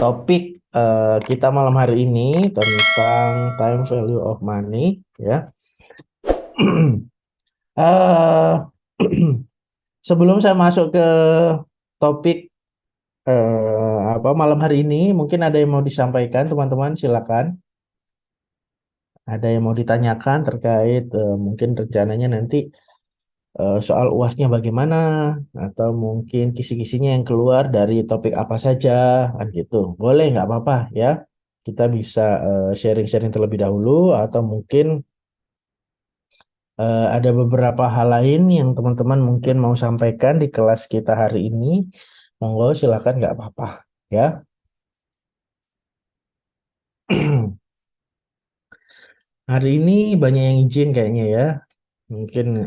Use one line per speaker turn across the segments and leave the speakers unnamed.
Topik kita malam hari ini tentang time value of money, ya. Eh, Sebelum saya masuk ke topik apa malam hari ini, mungkin ada yang mau disampaikan, teman-teman. Silakan. Ada yang mau ditanyakan terkait mungkin rencananya nanti soal UASnya bagaimana, atau mungkin kisi-kisinya yang keluar dari topik apa saja, kan gitu. Boleh, nggak apa-apa ya. Kita bisa sharing-sharing terlebih dahulu, atau mungkin ada beberapa hal lain yang teman-teman mungkin mau sampaikan di kelas kita hari ini. Monggo, silakan, nggak apa-apa ya. Hari ini banyak yang izin kayaknya ya. Mungkin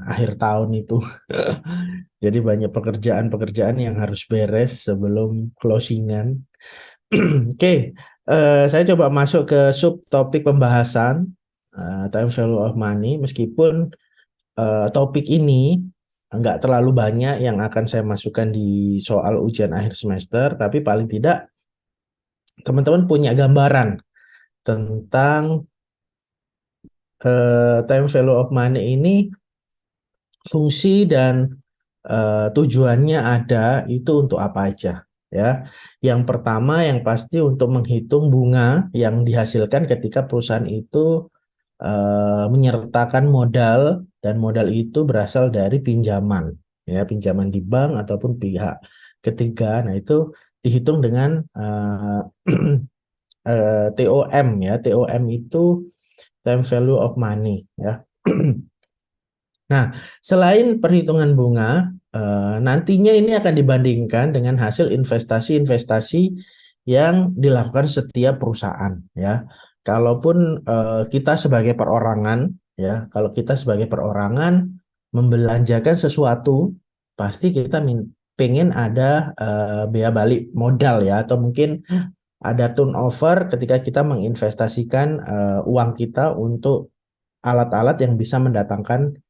akhir tahun itu. Jadi banyak pekerjaan-pekerjaan yang harus beres sebelum closingan. Oke, saya coba masuk ke subtopik pembahasan time value of money. Meskipun topik ini nggak terlalu banyak yang akan saya masukkan di soal ujian akhir semester, tapi paling tidak teman-teman punya gambaran tentang time value of money ini, fungsi dan tujuannya ada itu untuk apa aja, ya. Yang pertama yang pasti untuk menghitung bunga yang dihasilkan ketika perusahaan itu menyertakan modal, dan modal itu berasal dari pinjaman, ya, pinjaman di bank ataupun pihak ketiga. Nah, itu dihitung dengan TOM, ya. TOM itu time value of money, ya. Nah, selain perhitungan bunga, nantinya ini akan dibandingkan dengan hasil investasi-investasi yang dilakukan setiap perusahaan, ya. Kalaupun kita sebagai perorangan, ya, kalau kita sebagai perorangan membelanjakan sesuatu, pasti kita pengen ada bea balik modal, ya, atau mungkin ada turnover ketika kita menginvestasikan uang kita untuk alat-alat yang bisa mendatangkan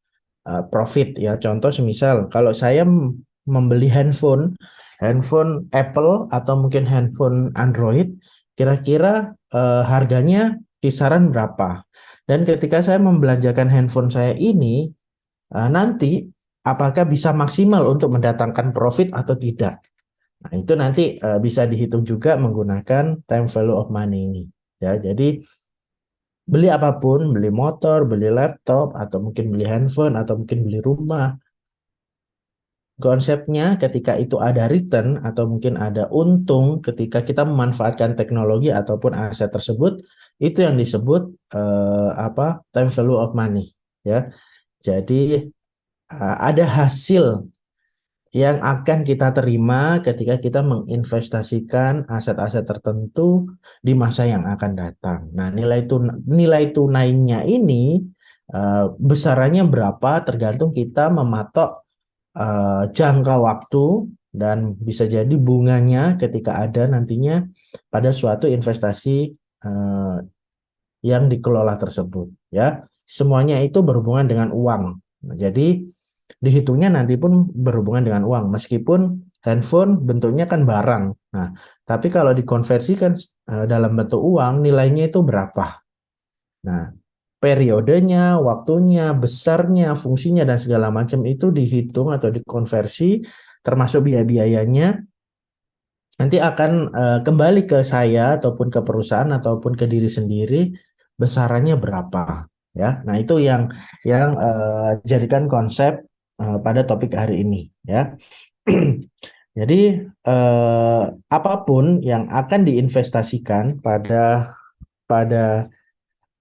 profit, ya. Contoh semisal kalau saya membeli handphone Apple atau mungkin handphone Android, kira-kira harganya kisaran berapa, dan ketika saya membelanjakan handphone saya ini, nanti apakah bisa maksimal untuk mendatangkan profit atau tidak. Nah, itu nanti bisa dihitung juga menggunakan time value of money ini, ya. Jadi beli apapun, beli motor, beli laptop, atau mungkin beli handphone, atau mungkin beli rumah, konsepnya ketika itu ada return atau mungkin ada untung ketika kita memanfaatkan teknologi ataupun aset tersebut, itu yang disebut time value of money, ya. Jadi ada hasil yang akan kita terima ketika kita menginvestasikan aset-aset tertentu di masa yang akan datang. Nah, nilai tunainya ini besarannya berapa tergantung kita mematok jangka waktu, dan bisa jadi bunganya ketika ada nantinya pada suatu investasi eh, yang dikelola tersebut, ya. Semuanya itu berhubungan dengan uang. Nah, jadi dihitungnya nanti pun berhubungan dengan uang, meskipun handphone bentuknya kan barang. Nah, tapi kalau dikonversikan dalam bentuk uang, nilainya itu berapa. Nah, periodenya, waktunya, besarnya, fungsinya, dan segala macam itu dihitung atau dikonversi, termasuk biaya-biayanya, nanti akan kembali ke saya ataupun ke perusahaan ataupun ke diri sendiri, besarannya berapa, ya. Nah, itu yang jadikan konsep pada topik hari ini, ya. Jadi apapun yang akan diinvestasikan pada pada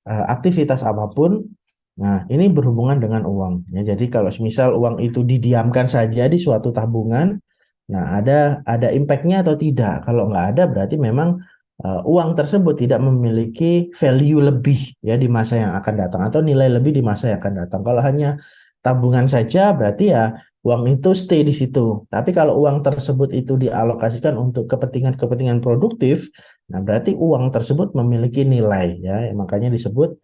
aktivitas apapun, nah ini berhubungan dengan uang, ya. Jadi kalau misal uang itu didiamkan saja di suatu tabungan, nah ada impact-nya atau tidak. Kalau nggak ada, berarti memang uang tersebut tidak memiliki value lebih, ya, di masa yang akan datang, atau nilai lebih di masa yang akan datang. Kalau hanya tabungan saja, berarti ya uang itu stay di situ. Tapi kalau uang tersebut itu dialokasikan untuk kepentingan-kepentingan produktif, nah berarti uang tersebut memiliki nilai, ya. Makanya disebut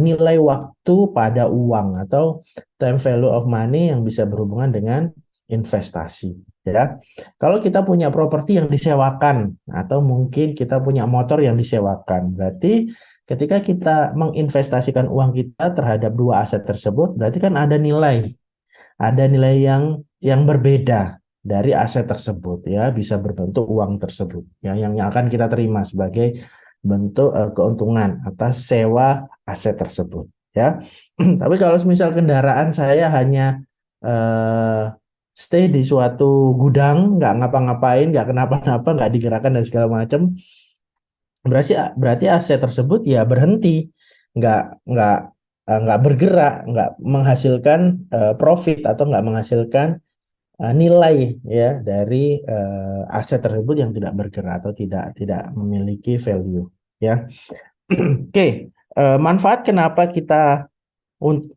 nilai waktu pada uang, atau time value of money, yang bisa berhubungan dengan investasi, ya. Kalau kita punya properti yang disewakan atau mungkin kita punya motor yang disewakan, berarti ketika kita menginvestasikan uang kita terhadap dua aset tersebut, berarti kan ada nilai yang berbeda dari aset tersebut, ya, bisa berbentuk uang tersebut, ya, yang akan kita terima sebagai bentuk keuntungan atas sewa aset tersebut, ya. Tapi kalau misal kendaraan saya hanya eh, stay di suatu gudang, nggak ngapa-ngapain, nggak kenapa-napa, nggak digerakkan dan segala macam, berarti berarti aset tersebut ya berhenti, nggak nggak nggak bergerak, nggak menghasilkan profit atau nggak menghasilkan nilai, ya, dari aset tersebut yang tidak bergerak atau tidak memiliki value, ya. Oke, manfaat kenapa kita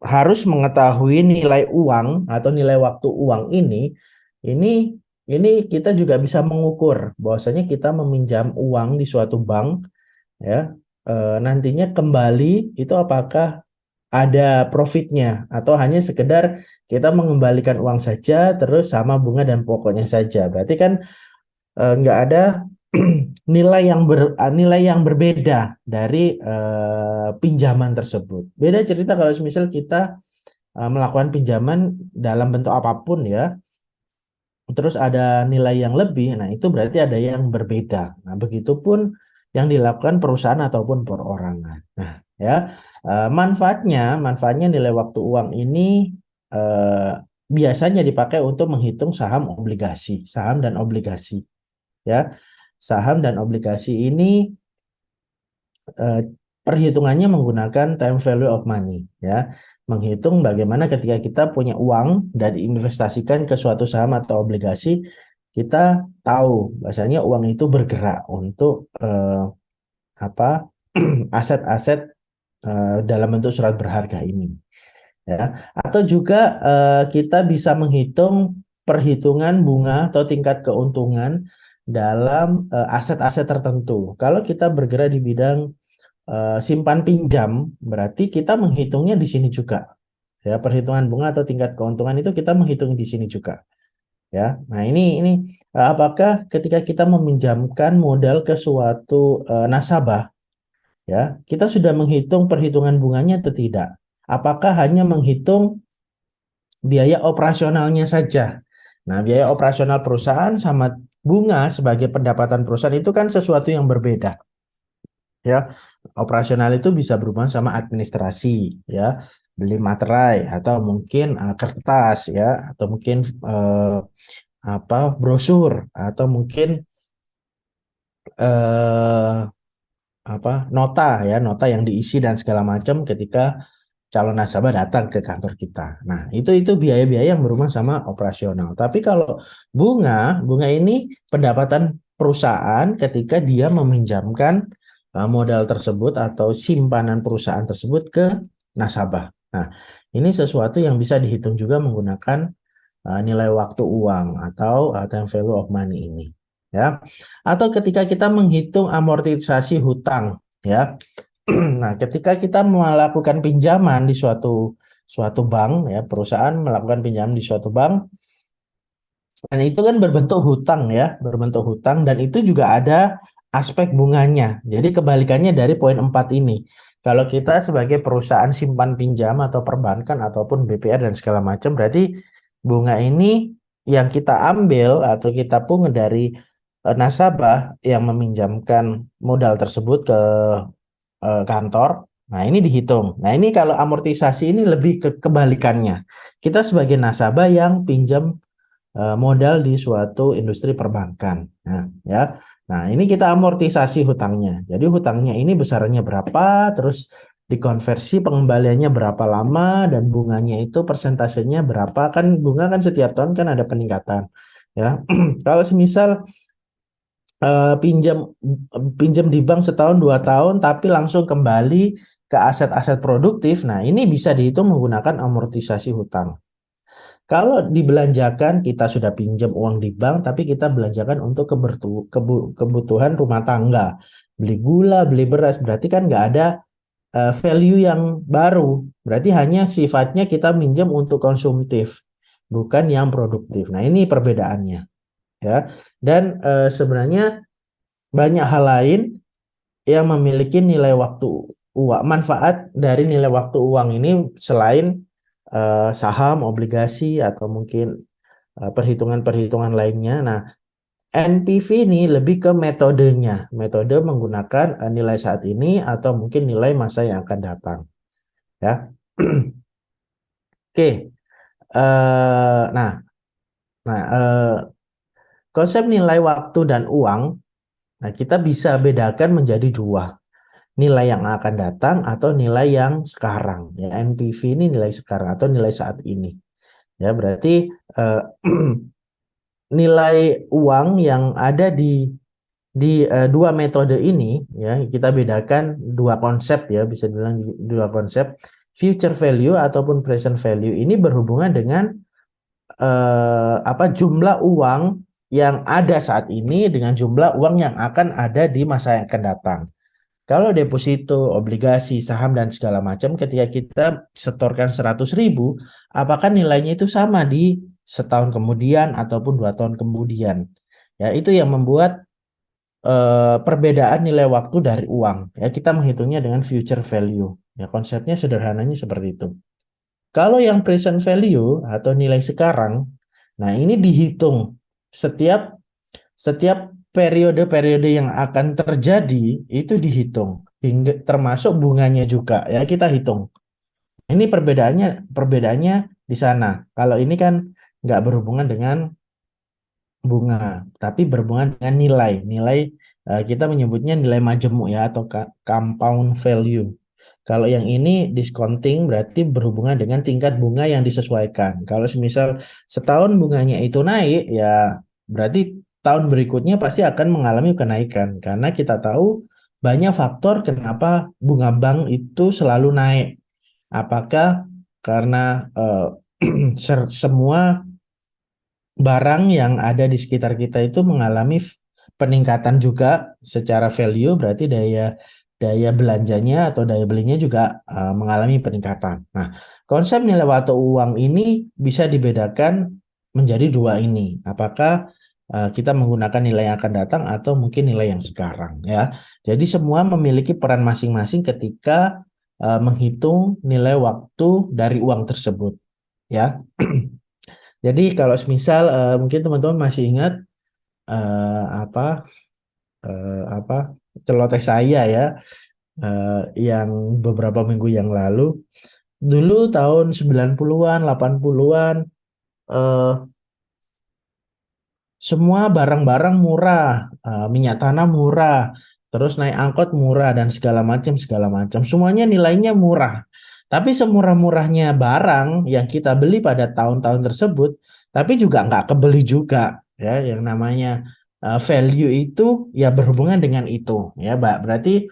harus mengetahui nilai uang atau nilai waktu uang ini ini kita juga bisa mengukur bahwasanya kita meminjam uang di suatu bank, ya, nantinya kembali itu apakah ada profitnya atau hanya sekedar kita mengembalikan uang saja terus sama bunga dan pokoknya saja. Berarti kan nggak ada nilai yang berbeda dari pinjaman tersebut. Beda cerita kalau misal kita melakukan pinjaman dalam bentuk apapun, ya, terus ada nilai yang lebih, nah itu berarti ada yang berbeda. Nah, begitupun yang dilakukan perusahaan ataupun perorangan. Nah, ya, manfaatnya nilai waktu uang ini eh, biasanya dipakai untuk menghitung saham dan obligasi, ya. Saham dan obligasi ini eh, perhitungannya menggunakan time value of money, ya. Menghitung bagaimana ketika kita punya uang dan diinvestasikan ke suatu saham atau obligasi, kita tahu bahasanya uang itu bergerak untuk apa aset-aset dalam bentuk surat berharga ini, ya. Atau juga kita bisa menghitung perhitungan bunga atau tingkat keuntungan dalam aset-aset tertentu. Kalau kita bergerak di bidang simpan pinjam, berarti kita menghitungnya di sini juga, ya. Perhitungan bunga atau tingkat keuntungan itu kita menghitung di sini juga, ya. Nah, ini apakah ketika kita meminjamkan modal ke suatu nasabah, ya, kita sudah menghitung perhitungan bunganya atau tidak? Apakah hanya menghitung biaya operasionalnya saja? Nah, biaya operasional perusahaan sama bunga sebagai pendapatan perusahaan itu kan sesuatu yang berbeda, ya. Operasional itu bisa berhubungan sama administrasi, ya, beli materai atau mungkin kertas, ya, atau mungkin brosur atau mungkin eh, nota, ya, nota yang diisi dan segala macam ketika calon nasabah datang ke kantor kita. Nah, itu biaya-biaya yang berhubungan sama operasional. Tapi kalau bunga ini pendapatan perusahaan ketika dia meminjamkan modal tersebut atau simpanan perusahaan tersebut ke nasabah. Nah, ini sesuatu yang bisa dihitung juga menggunakan nilai waktu uang atau time value of money ini, ya. Atau ketika kita menghitung amortisasi hutang, ya. Nah, ketika kita melakukan pinjaman di suatu suatu bank, ya, perusahaan melakukan pinjaman di suatu bank, dan itu kan berbentuk hutang, ya, berbentuk hutang, dan itu juga ada aspek bunganya. Jadi kebalikannya dari poin 4 ini. Kalau kita sebagai perusahaan simpan pinjam atau perbankan ataupun BPR dan segala macam, berarti bunga ini yang kita ambil atau kita pungut dari nasabah yang meminjamkan modal tersebut ke kantor. Nah, ini dihitung. Nah, ini kalau amortisasi ini lebih ke kebalikannya. Kita sebagai nasabah yang pinjam modal di suatu industri perbankan. Nah, ya. Nah, ini kita amortisasi hutangnya. Jadi hutangnya ini besarnya berapa, terus dikonversi pengembaliannya berapa lama, dan bunganya itu persentasenya berapa. Kan bunga kan setiap tahun kan ada peningkatan, ya. Kalau semisal pinjam pinjam di bank setahun 2 tahun tapi langsung kembali ke aset-aset produktif, nah ini bisa dihitung menggunakan amortisasi hutang. Kalau dibelanjakan, kita sudah pinjam uang di bank, tapi kita belanjakan untuk kebutuhan rumah tangga. Beli gula, beli beras, berarti kan nggak ada value yang baru. Berarti hanya sifatnya kita minjam untuk konsumtif. bukan yang produktif. Nah, ini perbedaannya ya. Dan sebenarnya banyak hal lain yang memiliki nilai waktu uang, manfaat dari nilai waktu uang ini selain saham, obligasi atau mungkin perhitungan-perhitungan lainnya. Nah, NPV ini lebih ke metodenya, metode menggunakan nilai saat ini atau mungkin nilai masa yang akan datang, ya. Oke, nah, nah konsep nilai waktu dan uang, nah kita bisa bedakan menjadi dua, nilai yang akan datang atau nilai yang sekarang. Ya, NPV ini nilai sekarang atau nilai saat ini. Ya, berarti nilai uang yang ada di dua metode ini ya kita bedakan dua konsep ya bisa dibilang dua konsep future value ataupun present value ini berhubungan dengan jumlah uang yang ada saat ini dengan jumlah uang yang akan ada di masa yang akan datang. Kalau deposito, obligasi, saham dan segala macam ketika kita setorkan 100.000, apakah nilainya itu sama di setahun kemudian ataupun 2 tahun kemudian? Ya, itu yang membuat perbedaan nilai waktu dari uang. Ya, kita menghitungnya dengan future value. Ya, konsepnya sederhananya seperti itu. Kalau yang present value atau nilai sekarang, nah ini dihitung setiap setiap periode-periode yang akan terjadi itu dihitung hingga termasuk bunganya juga ya kita hitung. Ini perbedaannya di sana. Kalau ini kan nggak berhubungan dengan bunga, tapi berhubungan dengan nilai. Nilai kita menyebutnya nilai majemuk ya atau compound value. Kalau yang ini discounting berarti berhubungan dengan tingkat bunga yang disesuaikan. Kalau semisal setahun bunganya itu naik ya berarti tahun berikutnya pasti akan mengalami kenaikan karena kita tahu banyak faktor kenapa bunga bank itu selalu naik. Apakah karena semua barang yang ada di sekitar kita itu mengalami peningkatan juga secara value, berarti daya daya belanjanya atau daya belinya juga mengalami peningkatan. Nah, konsep nilai waktu uang ini bisa dibedakan menjadi dua ini. Apakah kita menggunakan nilai yang akan datang atau mungkin nilai yang sekarang ya. Jadi semua memiliki peran masing-masing ketika menghitung nilai waktu dari uang tersebut ya. Jadi kalau semisal mungkin teman-teman masih ingat eh, apa apa celoteh saya ya yang beberapa minggu yang lalu dulu tahun 90-an 80-an eh, semua barang-barang murah, minyak tanah murah, terus naik angkot murah dan segala macam segala macam. Semuanya nilainya murah. Tapi semurah-murahnya barang yang kita beli pada tahun-tahun tersebut, tapi juga nggak kebeli juga ya. Yang namanya value itu ya berhubungan dengan itu ya, Mbak. Berarti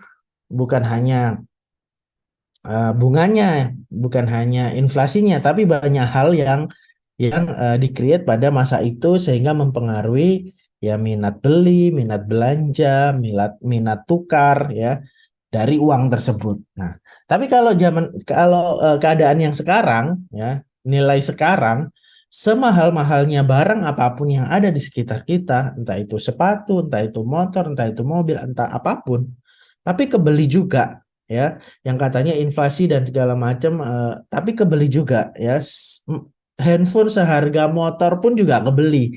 bukan hanya bunganya, bukan hanya inflasinya, tapi banyak hal yang di-create pada masa itu sehingga mempengaruhi ya minat beli, minat belanja, minat minat tukar ya dari uang tersebut. Nah, tapi kalau keadaan yang sekarang ya, nilai sekarang semahal-mahalnya barang apapun yang ada di sekitar kita, entah itu sepatu, entah itu motor, entah itu mobil, entah apapun, tapi kebeli juga ya, yang katanya inflasi dan segala macam, tapi kebeli juga ya. Handphone seharga motor pun juga kebeli.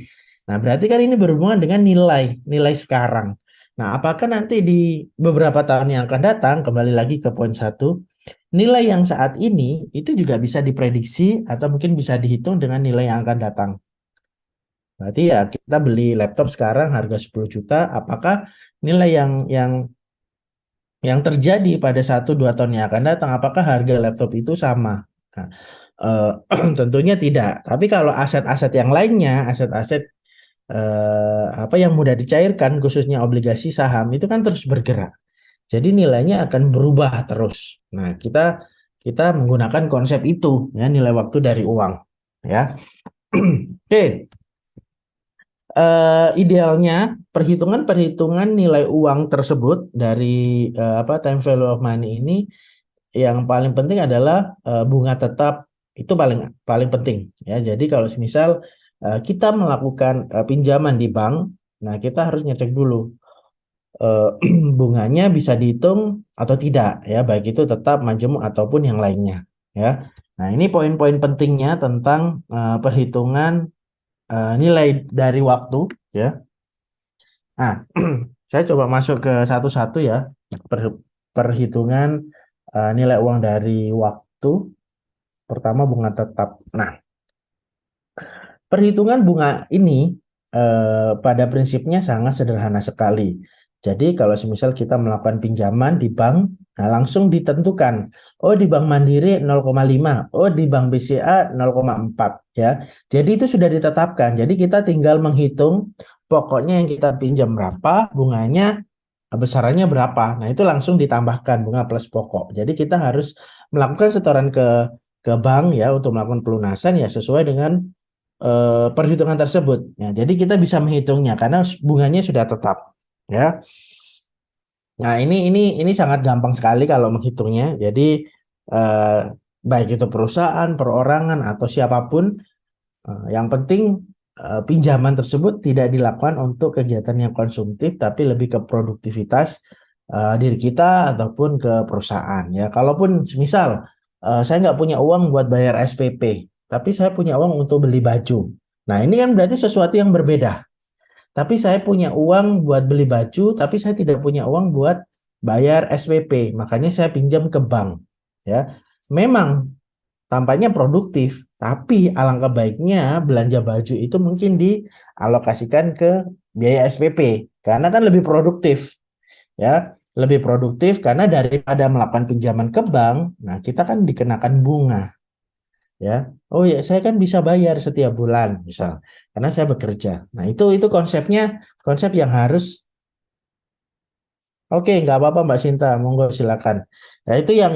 Nah, berarti kan ini berhubungan dengan nilai sekarang. Nah, apakah nanti di beberapa tahun yang akan datang, kembali lagi ke poin satu, nilai yang saat ini itu juga bisa diprediksi atau mungkin bisa dihitung dengan nilai yang akan datang. Berarti ya kita beli laptop sekarang harga 10 juta, apakah nilai yang terjadi pada 1-2 tahun yang akan datang, apakah harga laptop itu sama? Nah, eh, tentunya tidak. Tapi kalau aset-aset yang lainnya, aset-aset apa yang mudah dicairkan, khususnya obligasi saham, itu kan terus bergerak. Jadi nilainya akan berubah terus. Nah, kita kita menggunakan konsep itu, ya nilai waktu dari uang, ya. Oke, idealnya perhitungan-perhitungan nilai uang tersebut dari time value of money ini yang paling penting adalah bunga tetap Itu paling paling penting ya. Jadi kalau misal kita melakukan pinjaman di bank, nah kita harus ngecek dulu eh, bunganya bisa dihitung atau tidak ya, baik itu tetap majemuk ataupun yang lainnya ya. Nah, ini poin-poin pentingnya tentang perhitungan nilai dari waktu ya. Nah, saya coba masuk ke satu-satu ya. Perhitungan nilai uang dari waktu. Pertama bunga tetap. Nah, perhitungan bunga ini pada prinsipnya sangat sederhana sekali. Jadi kalau semisal kita melakukan pinjaman di bank, nah langsung ditentukan, oh di Bank Mandiri 0,5, oh di Bank BCA 0,4 ya. Jadi itu sudah ditetapkan. Jadi kita tinggal menghitung pokoknya yang kita pinjam berapa, bunganya besarannya berapa. Nah, itu langsung ditambahkan bunga plus pokok. Jadi kita harus melakukan setoran ke bank ya untuk melakukan pelunasan ya sesuai dengan perhitungan tersebut. Ya, jadi kita bisa menghitungnya karena bunganya sudah tetap. Ya. Nah, ini sangat gampang sekali kalau menghitungnya. Jadi eh, baik itu perusahaan, perorangan atau siapapun, yang penting pinjaman tersebut tidak dilakukan untuk kegiatan yang konsumtif, tapi lebih ke produktivitas diri kita ataupun ke perusahaan. Ya, kalaupun misal saya nggak punya uang buat bayar SPP, tapi saya punya uang untuk beli baju. Nah, ini kan berarti sesuatu yang berbeda. Tapi saya punya uang buat beli baju, tapi saya tidak punya uang buat bayar SPP. Makanya saya pinjam ke bank. Ya, memang tampaknya produktif, tapi alangkah baiknya belanja baju itu mungkin dialokasikan ke biaya SPP karena kan lebih produktif ya, lebih produktif karena daripada melakukan pinjaman ke bank, nah kita kan dikenakan bunga ya. Oh ya, saya kan bisa bayar setiap bulan misal karena saya bekerja. Nah, itu konsepnya, konsep yang harus. Oke, nggak apa-apa Mbak Sinta, monggo silakan. Nah, itu yang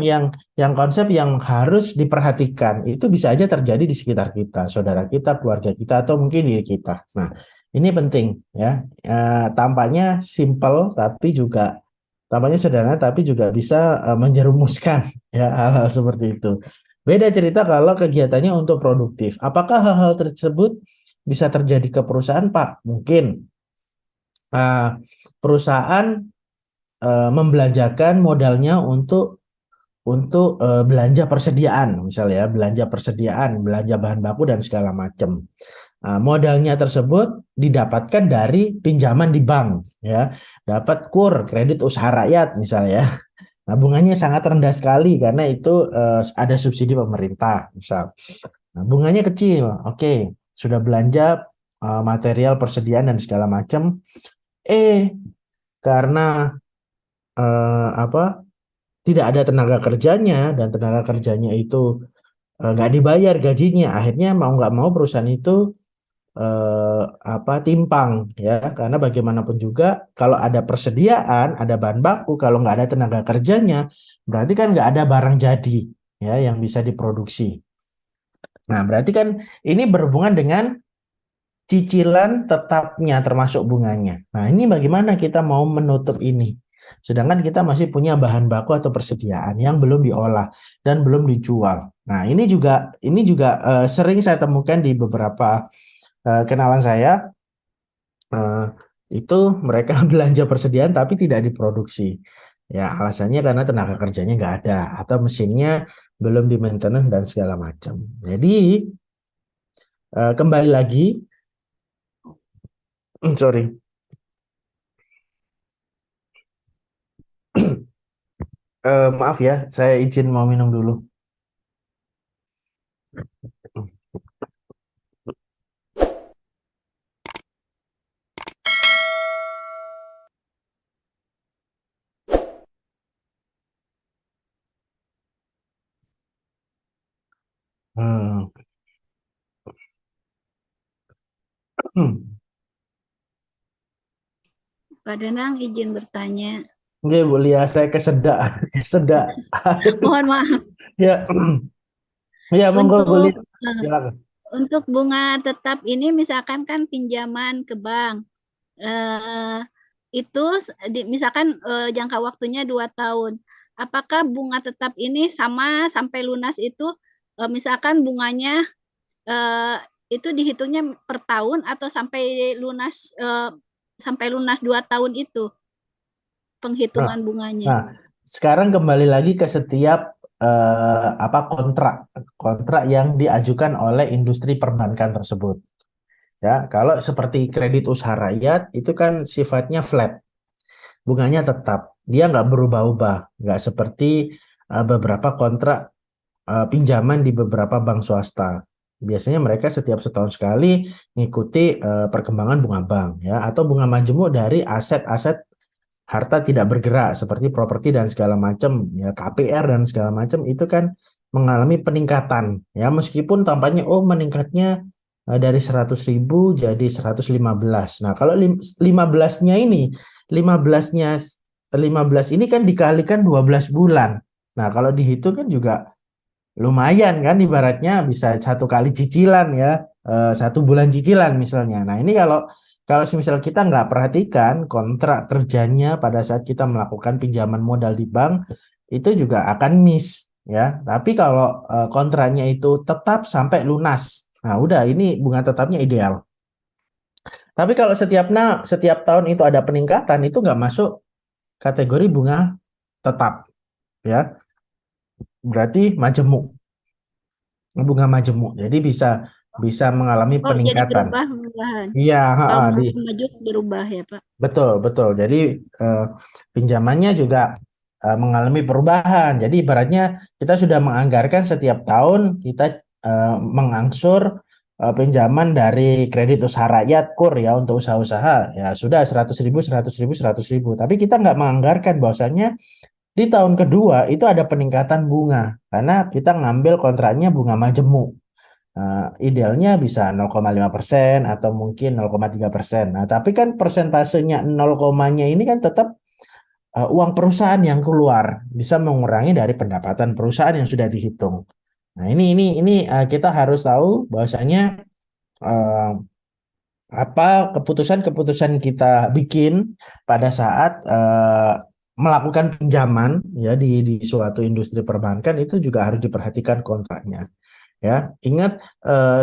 konsep yang harus diperhatikan. Itu bisa aja terjadi di sekitar kita, saudara kita, keluarga kita, atau mungkin diri kita. Nah, ini penting ya. Tampaknya simple, tapi juga tampaknya sederhana, tapi juga bisa menjerumuskan ya hal-hal seperti itu. Beda cerita kalau kegiatannya untuk produktif. Apakah hal-hal tersebut bisa terjadi ke perusahaan, Pak? Mungkin. Perusahaan membelanjakan modalnya untuk belanja persediaan, misalnya ya, belanja persediaan, belanja bahan baku dan segala macam. Modalnya tersebut didapatkan dari pinjaman di bank, ya, dapat KUR, kredit usaha rakyat misalnya. Nah, bunganya sangat rendah sekali karena itu ada subsidi pemerintah, misal. Nah, bunganya kecil, oke, sudah belanja material persediaan dan segala macam. Karena apa? Tidak ada tenaga kerjanya dan tenaga kerjanya itu nggak dibayar gajinya, akhirnya mau nggak mau perusahaan itu apa, timpang ya, karena bagaimanapun juga kalau ada persediaan, ada bahan baku, kalau nggak ada tenaga kerjanya berarti kan nggak ada barang jadi ya yang bisa diproduksi. Nah, berarti kan ini berhubungan dengan cicilan tetapnya termasuk bunganya. Nah, ini bagaimana kita mau menutup ini? Sedangkan kita masih punya bahan baku atau persediaan yang belum diolah dan belum dijual. Nah, ini juga sering saya temukan di beberapa kenalan saya, eh, itu mereka belanja persediaan tapi tidak diproduksi. Ya, alasannya karena tenaga kerjanya nggak ada atau mesinnya belum di maintenance dan segala macam. Jadi kembali lagi, sorry. Maaf ya, saya izin mau minum dulu. Hmm. Hmm.
Pak Danang izin bertanya.
Nggih, Bu Lia, saya kesedak, kesedak.
Mohon maaf.
Ya, ya monggo Bu
Untuk
Lia, silakan.
untuk bunga tetap ini misalkan kan pinjaman ke bank. Eh, itu misalkan jangka waktunya 2 tahun. Apakah bunga tetap ini sama sampai lunas itu misalkan bunganya itu dihitungnya per tahun atau sampai lunas 2 tahun itu
Nah,
penghitungan bunganya.
nah, sekarang kembali lagi ke setiap apa kontrak yang diajukan oleh industri perbankan tersebut. Ya, kalau seperti kredit usaha rakyat itu kan sifatnya flat, bunganya tetap, dia nggak berubah-ubah, nggak seperti beberapa kontrak pinjaman di beberapa bank swasta. Biasanya mereka setiap setahun sekali ngikuti perkembangan bunga bank, ya, atau bunga majemuk dari aset-aset harta tidak bergerak seperti properti dan segala macam, ya, KPR dan segala macam itu kan mengalami peningkatan, ya, meskipun tampaknya meningkatnya dari 100.000 jadi 115. Nah, kalau 15-nya ini 15-nya 15 ini kan dikalikan 12 bulan. Nah, kalau dihitung kan juga lumayan kan, ibaratnya bisa satu kali cicilan, ya, 1 bulan cicilan misalnya. Nah, ini kalau kalau misal kita nggak perhatikan kontrak kerjanya pada saat kita melakukan pinjaman modal di bank, itu juga akan miss, ya. Tapi kalau kontraknya itu tetap sampai lunas, nah udah, ini bunga tetapnya ideal. Tapi kalau setiap tahun itu ada peningkatan, itu nggak masuk kategori bunga tetap, ya. Berarti majemuk, bunga majemuk. Jadi bisa bisa mengalami
Oh, jadi
peningkatan.
berubah perubahan.
Iya,
Kalau
di
makin maju berubah ya, Pak.
betul, betul. Jadi pinjamannya juga mengalami perubahan. Jadi ibaratnya kita sudah menganggarkan setiap tahun kita mengangsur pinjaman dari kredit usaha rakyat KUR, ya, untuk usaha-usaha, ya sudah 100.000, 100.000, 100.000. Tapi kita nggak menganggarkan bahwasanya di tahun kedua itu ada peningkatan bunga karena kita ngambil kontraknya bunga majemuk. Idealnya bisa 0,5% atau mungkin 0,3%. Nah, tapi kan persentasenya 0, ini kan tetap uang perusahaan yang keluar, bisa mengurangi dari pendapatan perusahaan yang sudah dihitung. Nah, ini kita harus tahu bahwasanya eh, apa keputusan-keputusan kita bikin pada saat melakukan pinjaman, ya, di suatu industri perbankan itu juga harus diperhatikan kontraknya. Ya, ingat,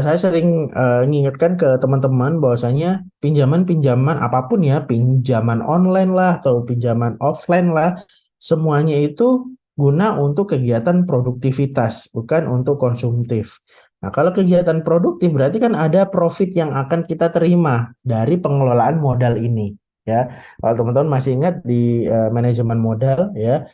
saya sering mengingatkan ke teman-teman bahwasanya pinjaman-pinjaman apapun, ya, pinjaman online lah atau pinjaman offline lah, semuanya itu guna untuk kegiatan produktivitas, bukan untuk konsumtif. Nah, kalau kegiatan produktif berarti kan ada profit yang akan kita terima dari pengelolaan modal ini, ya. Kalau teman-teman masih ingat di manajemen modal, ya,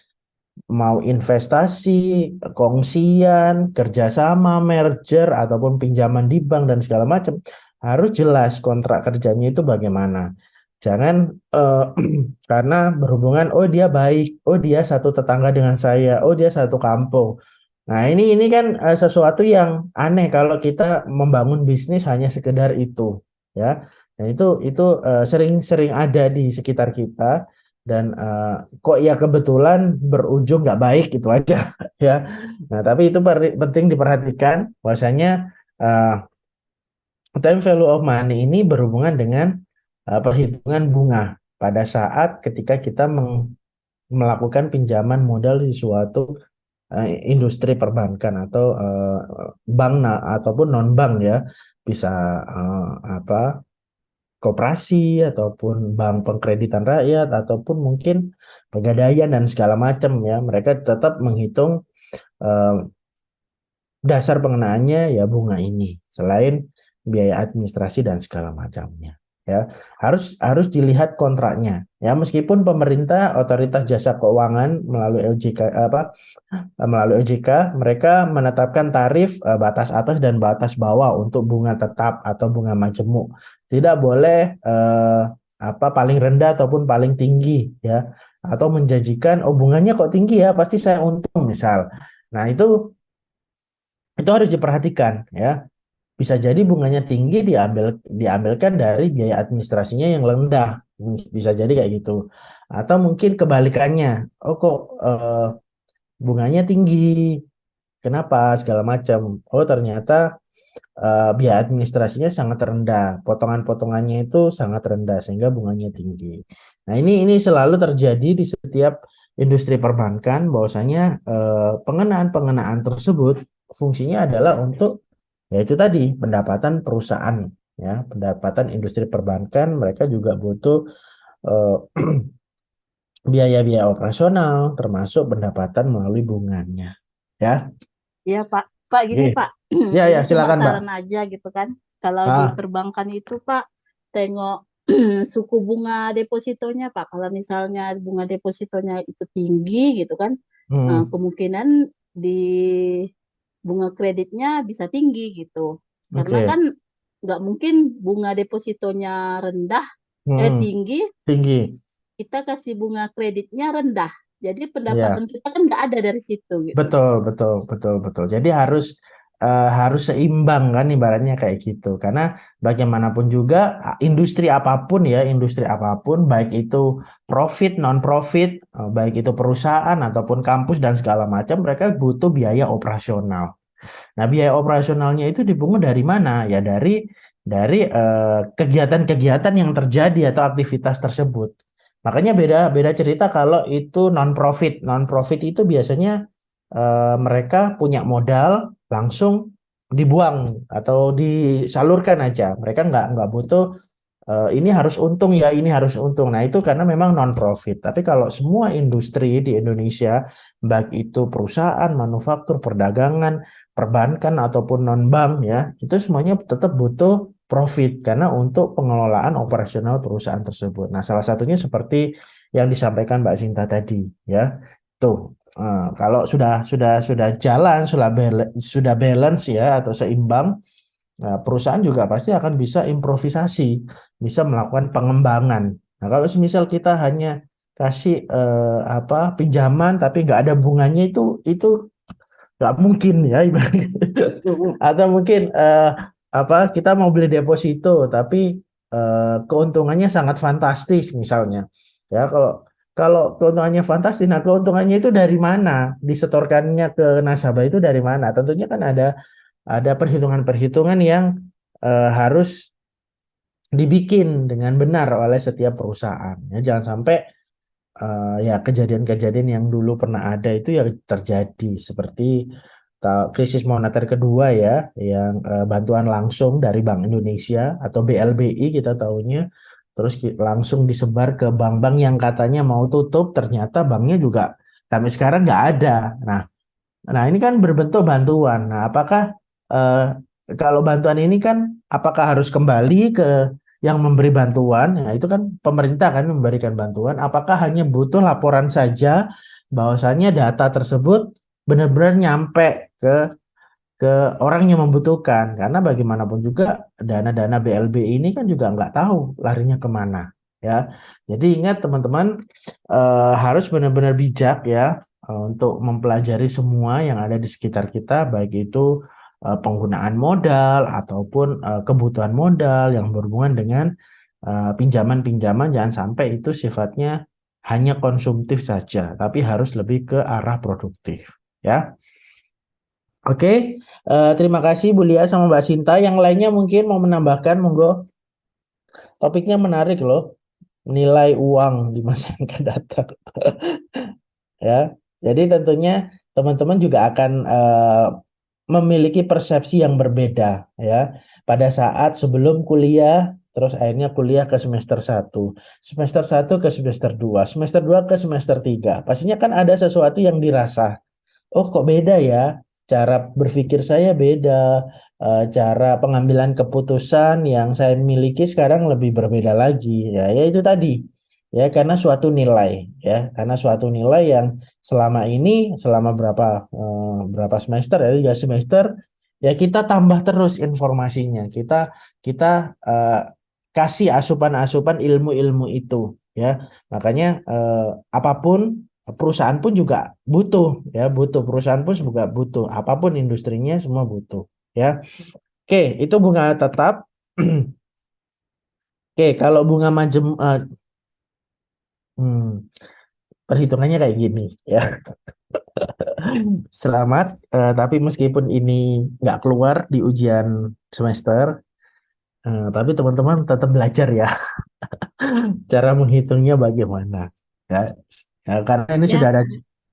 mau investasi, kongsian, kerjasama, merger, ataupun pinjaman di bank dan segala macam, harus jelas kontrak kerjanya itu bagaimana. Jangan karena berhubungan, oh dia baik, oh dia satu tetangga dengan saya, oh dia satu kampung. Nah, ini kan sesuatu yang aneh kalau kita membangun bisnis hanya sekedar itu, ya. Dan itu sering-sering ada di sekitar kita, dan kok ya kebetulan berujung nggak baik itu aja, ya. Nah, tapi itu penting diperhatikan bahwasanya time value of money ini berhubungan dengan perhitungan bunga pada saat ketika kita melakukan pinjaman modal di suatu industri perbankan atau bank, ataupun non bank, ya, bisa apa koperasi ataupun bank pengkreditan rakyat ataupun mungkin pegadaian dan segala macam, ya, mereka tetap menghitung eh, dasar pengenaannya, ya, bunga ini selain biaya administrasi dan segala macamnya, ya. Harus dilihat kontraknya, ya, meskipun pemerintah, otoritas jasa keuangan melalui OJK, mereka menetapkan tarif batas atas dan batas bawah untuk bunga tetap atau bunga majemuk. Tidak boleh paling rendah ataupun paling tinggi, ya, atau menjanjikan, oh bunganya kok tinggi, ya, pasti saya untung misal. Nah, itu harus diperhatikan, ya. Bisa jadi bunganya tinggi diambilkan dari biaya administrasinya yang rendah. Bisa jadi kayak gitu. Atau mungkin kebalikannya. Oh kok bunganya tinggi. Kenapa? Segala macam. Oh ternyata biaya administrasinya sangat rendah. Potongan-potongannya itu sangat rendah sehingga bunganya tinggi. Nah, ini selalu terjadi di setiap industri perbankan bahwasanya pengenaan-pengenaan tersebut fungsinya adalah untuk yaitu tadi pendapatan perusahaan, ya, pendapatan industri perbankan. Mereka juga butuh eh, biaya-biaya operasional, termasuk pendapatan melalui bunganya, ya.
Iya Pak. Pak gini
Oke.
Pak,
Ya, ya,
ini cuma
silakan, Mbak.
saran aja gitu kan. Kalau di
Ah,
perbankan itu Pak, tengok suku bunga depositonya Pak. Kalau misalnya bunga depositonya itu tinggi gitu kan,
hmm,
kemungkinan di bunga kreditnya bisa tinggi gitu. Karena
oke.
kan nggak mungkin bunga depositonya rendah,
Hmm,
tinggi,
tinggi.
kita kasih bunga kreditnya rendah. Jadi pendapatan
Ya.
kita kan nggak ada dari situ gitu.
Betul, betul, betul, betul. Jadi harus seimbang kan ibaratnya kayak gitu. Karena bagaimanapun juga industri apapun, baik itu profit, non profit, baik itu perusahaan ataupun kampus dan segala macam, mereka butuh biaya operasional. Nah, biaya operasionalnya itu dipungut dari mana? Ya dari kegiatan-kegiatan yang terjadi atau aktivitas tersebut. Makanya beda beda cerita kalau itu non profit. Non profit itu biasanya mereka punya modal langsung dibuang atau disalurkan aja. Mereka nggak butuh ini harus untung ya, ini harus untung. Nah, itu karena memang non-profit. Tapi kalau semua industri di Indonesia, baik itu perusahaan, manufaktur, perdagangan, perbankan, ataupun non-bank ya, itu semuanya tetap butuh profit karena untuk pengelolaan operasional perusahaan tersebut. Nah, salah satunya seperti yang disampaikan Mbak Sinta tadi ya. Tuh, kalau sudah jalan, sudah balance ya atau seimbang. Nah, perusahaan juga pasti akan bisa improvisasi, bisa melakukan pengembangan. Nah, kalau semisal kita hanya kasih pinjaman tapi nggak ada bunganya itu nggak mungkin ya ibaratnya. Atau mungkin kita mau beli deposito tapi keuntungannya sangat fantastis misalnya. Ya kalau kalau keuntungannya fantastis, nah keuntungannya itu dari mana? Disetorkannya ke nasabah itu dari mana? Tentunya kan ada perhitungan-perhitungan yang harus dibikin dengan benar oleh setiap perusahaan. Ya, jangan sampai ya kejadian-kejadian yang dulu pernah ada itu yang terjadi seperti krisis moneter kedua ya, yang bantuan langsung dari Bank Indonesia atau BLBI kita tahunya, terus langsung disebar ke bank-bank yang katanya mau tutup, ternyata banknya juga sampai sekarang nggak ada. Nah, Nah, ini kan berbentuk bantuan. Nah, apakah eh, kalau bantuan ini kan apakah harus kembali ke yang memberi bantuan? Nah, itu kan pemerintah kan memberikan bantuan. Apakah hanya butuh laporan saja bahwasanya data tersebut benar-benar nyampe ke ke orang yang membutuhkan? Karena bagaimanapun juga dana-dana BLB ini kan juga nggak tahu larinya kemana. Ya, jadi ingat teman-teman harus benar-benar bijak ya untuk mempelajari semua yang ada di sekitar kita, baik itu penggunaan modal ataupun kebutuhan modal yang berhubungan dengan pinjaman-pinjaman. Jangan sampai itu sifatnya hanya konsumtif saja, tapi harus lebih ke arah produktif. Ya, oke. Terima kasih Bu Lia sama Mbak Sinta. Yang lainnya mungkin mau menambahkan, monggo. Topiknya menarik loh, nilai uang di masa yang akan datang. Ya, jadi tentunya teman-teman juga akan memiliki persepsi yang berbeda ya pada saat sebelum kuliah terus akhirnya kuliah ke semester satu ke semester 2 ke semester 3 pastinya kan ada sesuatu yang dirasa oh kok beda ya cara berpikir saya beda cara pengambilan keputusan yang saya miliki sekarang lebih berbeda lagi ya itu tadi ya karena suatu nilai yang selama ini selama berapa semester ya 3 semester ya kita tambah terus informasinya kita eh, kasih asupan-asupan ilmu-ilmu itu ya makanya apapun perusahaan pun juga butuh perusahaan pun juga butuh apapun industrinya semua butuh ya oke itu bunga tetap oke kalau bunga hmm, perhitungannya kayak gini ya. Selamat, tapi meskipun ini nggak keluar di ujian semester, tapi teman-teman tetap belajar ya cara menghitungnya bagaimana. Ya, ya, karena ini sudah
Ya,
ada,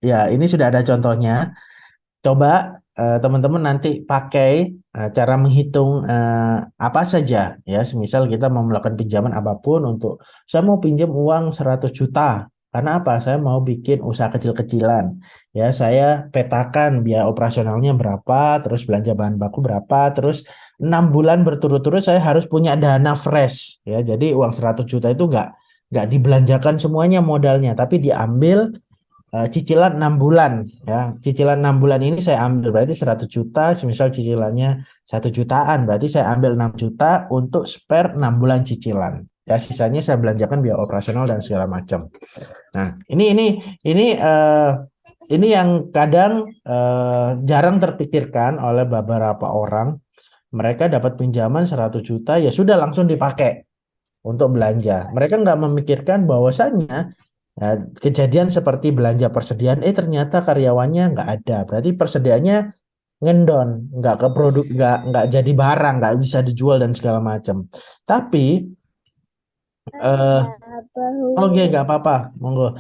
ya ini sudah ada contohnya. coba teman-teman nanti pakai cara menghitung apa saja ya. Semisal kita mau melakukan pinjaman apapun untuk saya mau pinjam uang 100 juta. Karena apa? Saya mau bikin usaha kecil-kecilan. Ya, saya petakan biaya operasionalnya berapa, terus belanja bahan baku berapa, terus 6 bulan berturut-turut saya harus punya dana fresh ya. Jadi uang 100 juta itu nggak dibelanjakan semuanya modalnya, tapi diambil cicilan 6 bulan ya. Cicilan 6 bulan ini saya ambil berarti 100 juta, semisal cicilannya 1 jutaan, berarti saya ambil 6 juta untuk spare 6 bulan cicilan. Ya, sisanya saya belanjakan biaya operasional dan segala macam. Nah, ini yang kadang jarang terpikirkan oleh beberapa orang. Mereka dapat pinjaman 100 juta ya sudah langsung dipakai untuk belanja. Mereka nggak memikirkan bahwasannya ya, kejadian seperti belanja persediaan, ternyata karyawannya nggak ada. Berarti persediaannya ngendon, nggak ke produk, nggak jadi barang, nggak bisa dijual dan segala macam. Tapi oke, nggak apa-apa, monggo.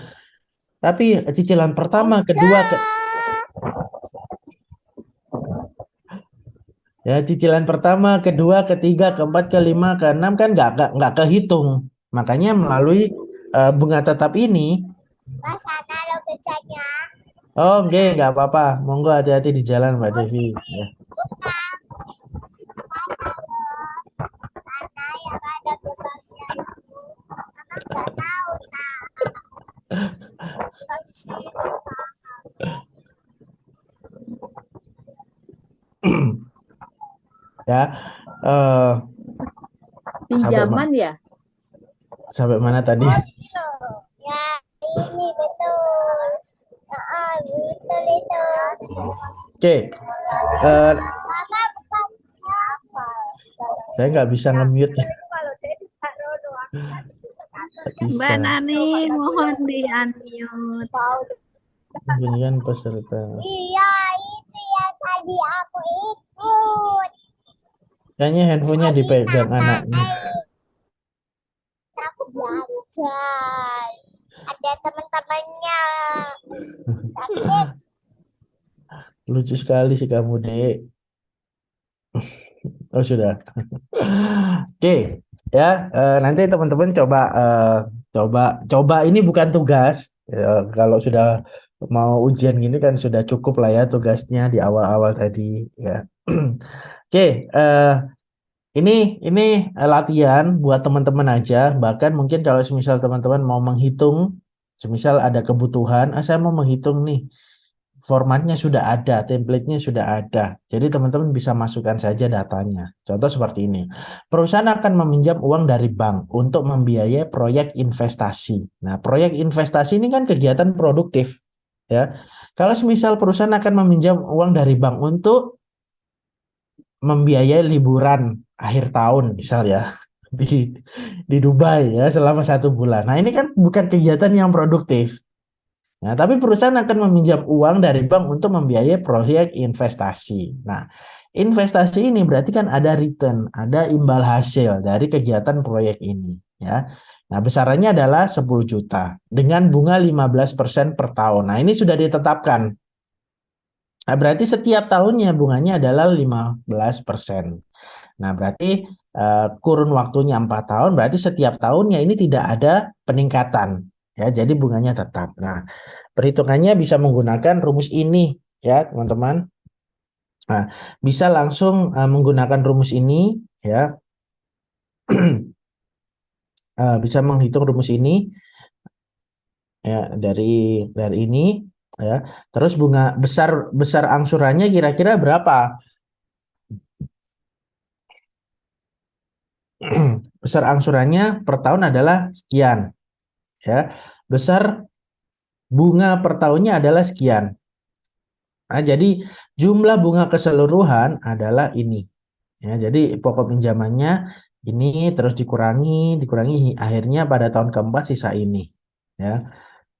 Tapi cicilan pertama, kedua, ya cicilan pertama, kedua, ketiga, keempat, kelima, keenam kan nggak kehitung. Makanya melalui bunga tetap ini. Oke, nggak apa-apa. Monggo hati-hati di jalan, Mbak Devi. Ya. Ya,
Pinjaman ya?
sampai mana tadi?
Ya, ini betul. Betul itu.
Oke,
Mama bukan siapa.
saya nggak bisa nge-mute.
Mbak
Bisa.
Nani, mohon di-unmute.
Ini kan peserta.
Iya, itu yang tadi aku ikut.
Kayaknya handphonenya dipegang anaknya.
Aku belajar. Ada teman-temannya. Sakit.
Lucu sekali sih kamu, Dek. Oh, sudah. Oke, ya nanti teman-teman coba ini bukan tugas. Ya, kalau sudah mau ujian gini kan sudah cukup lah ya tugasnya di awal-awal tadi ya. Oke, ini latihan buat teman-teman aja. Bahkan mungkin kalau semisal teman-teman mau menghitung, semisal ada kebutuhan, saya mau menghitung nih. Formatnya sudah ada, template-nya sudah ada. Jadi teman-teman bisa masukkan saja datanya. Contoh seperti ini. Perusahaan akan meminjam uang dari bank untuk membiayai proyek investasi. Nah, proyek investasi ini kan kegiatan produktif, ya. Kalau semisal perusahaan akan meminjam uang dari bank untuk membiayai liburan akhir tahun, misal ya, di Dubai ya selama 1 bulan. Nah, ini kan bukan kegiatan yang produktif. Nah, tapi perusahaan akan meminjam uang dari bank untuk membiayai proyek investasi. Nah, investasi ini berarti kan ada return, ada imbal hasil dari kegiatan proyek ini, ya. Nah, besarannya adalah 10 juta dengan bunga 15% per tahun. Nah, ini sudah ditetapkan. Nah, berarti setiap tahunnya bunganya adalah 15%. Nah, berarti kurun waktunya 4 tahun, berarti setiap tahunnya ini tidak ada peningkatan. Ya, jadi bunganya tetap. Nah, perhitungannya bisa menggunakan rumus ini ya, teman-teman. Nah, bisa langsung menggunakan rumus ini ya. Bisa menghitung rumus ini ya dari ini ya. Terus bunga besar angsurannya kira-kira berapa? Besar angsurannya per tahun adalah sekian ya. Besar bunga per tahunnya adalah sekian. Nah, jadi jumlah bunga keseluruhan adalah ini. Ya, jadi pokok pinjamannya ini terus dikurangi akhirnya pada tahun keempat sisa ini. Ya.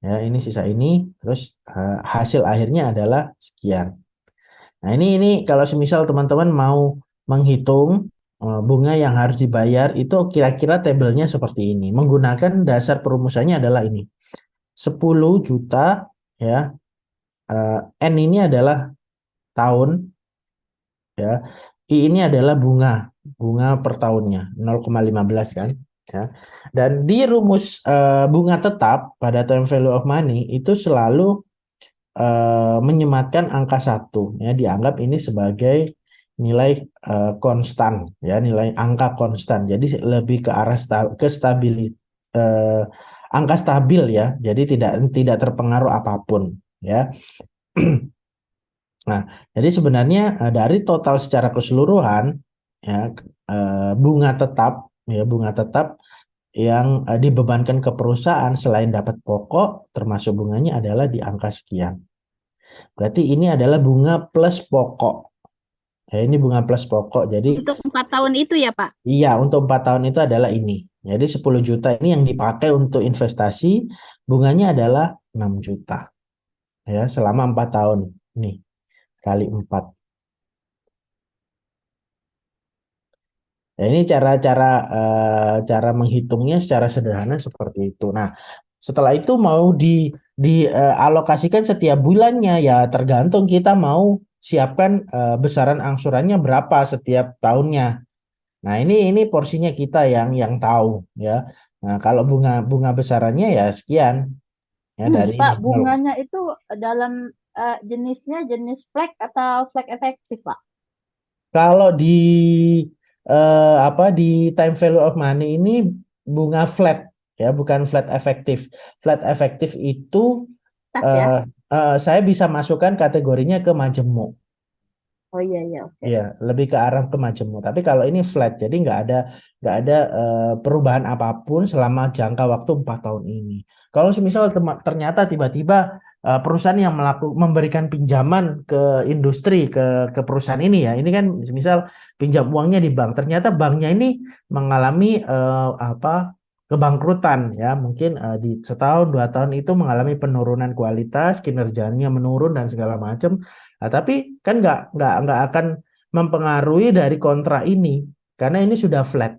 Ya, ini sisa ini terus hasil akhirnya adalah sekian. Nah, ini kalau semisal teman-teman mau menghitung bunga yang harus dibayar itu kira-kira tabelnya seperti ini. Menggunakan dasar perumusannya adalah ini. 10 juta ya. N ini adalah tahun ya. I ini adalah bunga per tahunnya 0,15 kan ya. Dan di rumus bunga tetap pada time value of money itu selalu menyematkan angka 1 ya, dianggap ini sebagai nilai konstan ya, nilai angka konstan. Jadi lebih ke arah angka stabil ya. Jadi tidak terpengaruh apapun ya. Nah, jadi sebenarnya dari total secara keseluruhan ya, bunga tetap yang dibebankan ke perusahaan selain dapat pokok termasuk bunganya adalah di angka sekian. Berarti ini adalah bunga plus pokok. Ya, ini bunga plus pokok. Jadi
Untuk 4 tahun itu ya, Pak?
iya, untuk 4 tahun itu adalah ini. Jadi 10 juta ini yang dipakai untuk investasi, bunganya adalah 6 juta. Ya, selama 4 tahun. Nih, kali 4. Ya, ini cara menghitungnya secara sederhana seperti itu. Nah, setelah itu mau dialokasikan setiap bulannya ya tergantung kita mau siapkan besaran angsurannya berapa setiap tahunnya. Nah, ini porsinya kita yang tahu ya. Nah, kalau bunga besarannya ya sekian ya dari ini.
Pak, bunganya itu dalam jenisnya jenis flat atau flat efektif, Pak?
Kalau di time value of money ini bunga flat ya, bukan flat efektif. Flat efektif itu
Tas ya?
saya bisa masukkan kategorinya ke majemuk.
Oh iya iya, oke.
Iya, lebih ke arah ke majemuk. Tapi kalau ini flat, jadi nggak ada perubahan apapun selama jangka waktu 4 tahun ini. Kalau semisal ternyata tiba-tiba perusahaan yang memberikan pinjaman ke industri ke perusahaan ini ya, ini kan misal pinjam uangnya di bank, ternyata banknya ini mengalami kebangkrutan ya, mungkin di setahun 2 tahun itu mengalami penurunan kualitas, kinerjanya menurun dan segala macam. Nah, tapi kan nggak akan mempengaruhi dari kontrak ini karena ini sudah flat.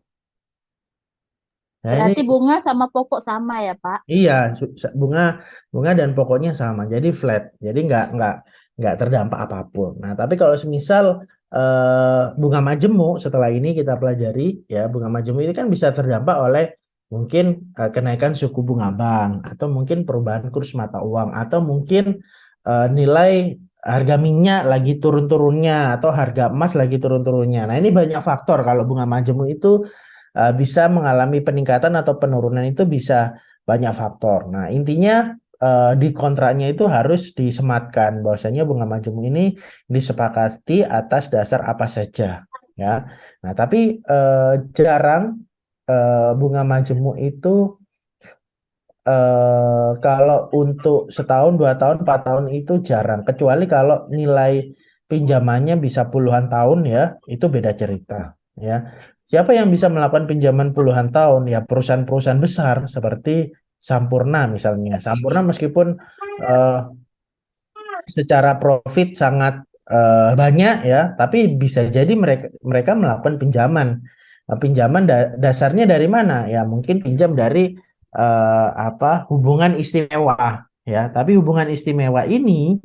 Nah, ini
Berarti bunga sama pokok sama ya, Pak?
iya bunga dan pokoknya sama. Jadi flat. Jadi nggak terdampak apapun. Nah, tapi kalau semisal bunga majemuk setelah ini kita pelajari ya, bunga majemuk ini kan bisa terdampak oleh mungkin kenaikan suku bunga bank atau mungkin perubahan kurs mata uang atau mungkin nilai harga minyak lagi turun-turunnya atau harga emas lagi turun-turunnya. Nah, ini banyak faktor kalau bunga majemuk itu bisa mengalami peningkatan atau penurunan itu bisa banyak faktor. Nah, intinya di kontraknya itu harus disematkan bahwasanya bunga majemuk ini disepakati atas dasar apa saja ya. Nah, tapi jarang bunga majemuk itu kalau untuk setahun, 2 tahun, 4 tahun itu jarang. Kecuali kalau nilai pinjamannya bisa puluhan tahun ya, itu beda cerita ya. Siapa yang bisa melakukan pinjaman puluhan tahun ya, perusahaan-perusahaan besar seperti Sampurna misalnya. Sampurna meskipun eh, secara profit sangat banyak ya, tapi bisa jadi mereka melakukan pinjaman. Nah, pinjaman dasarnya dari mana? Ya mungkin pinjam dari hubungan istimewa ya. Tapi hubungan istimewa ini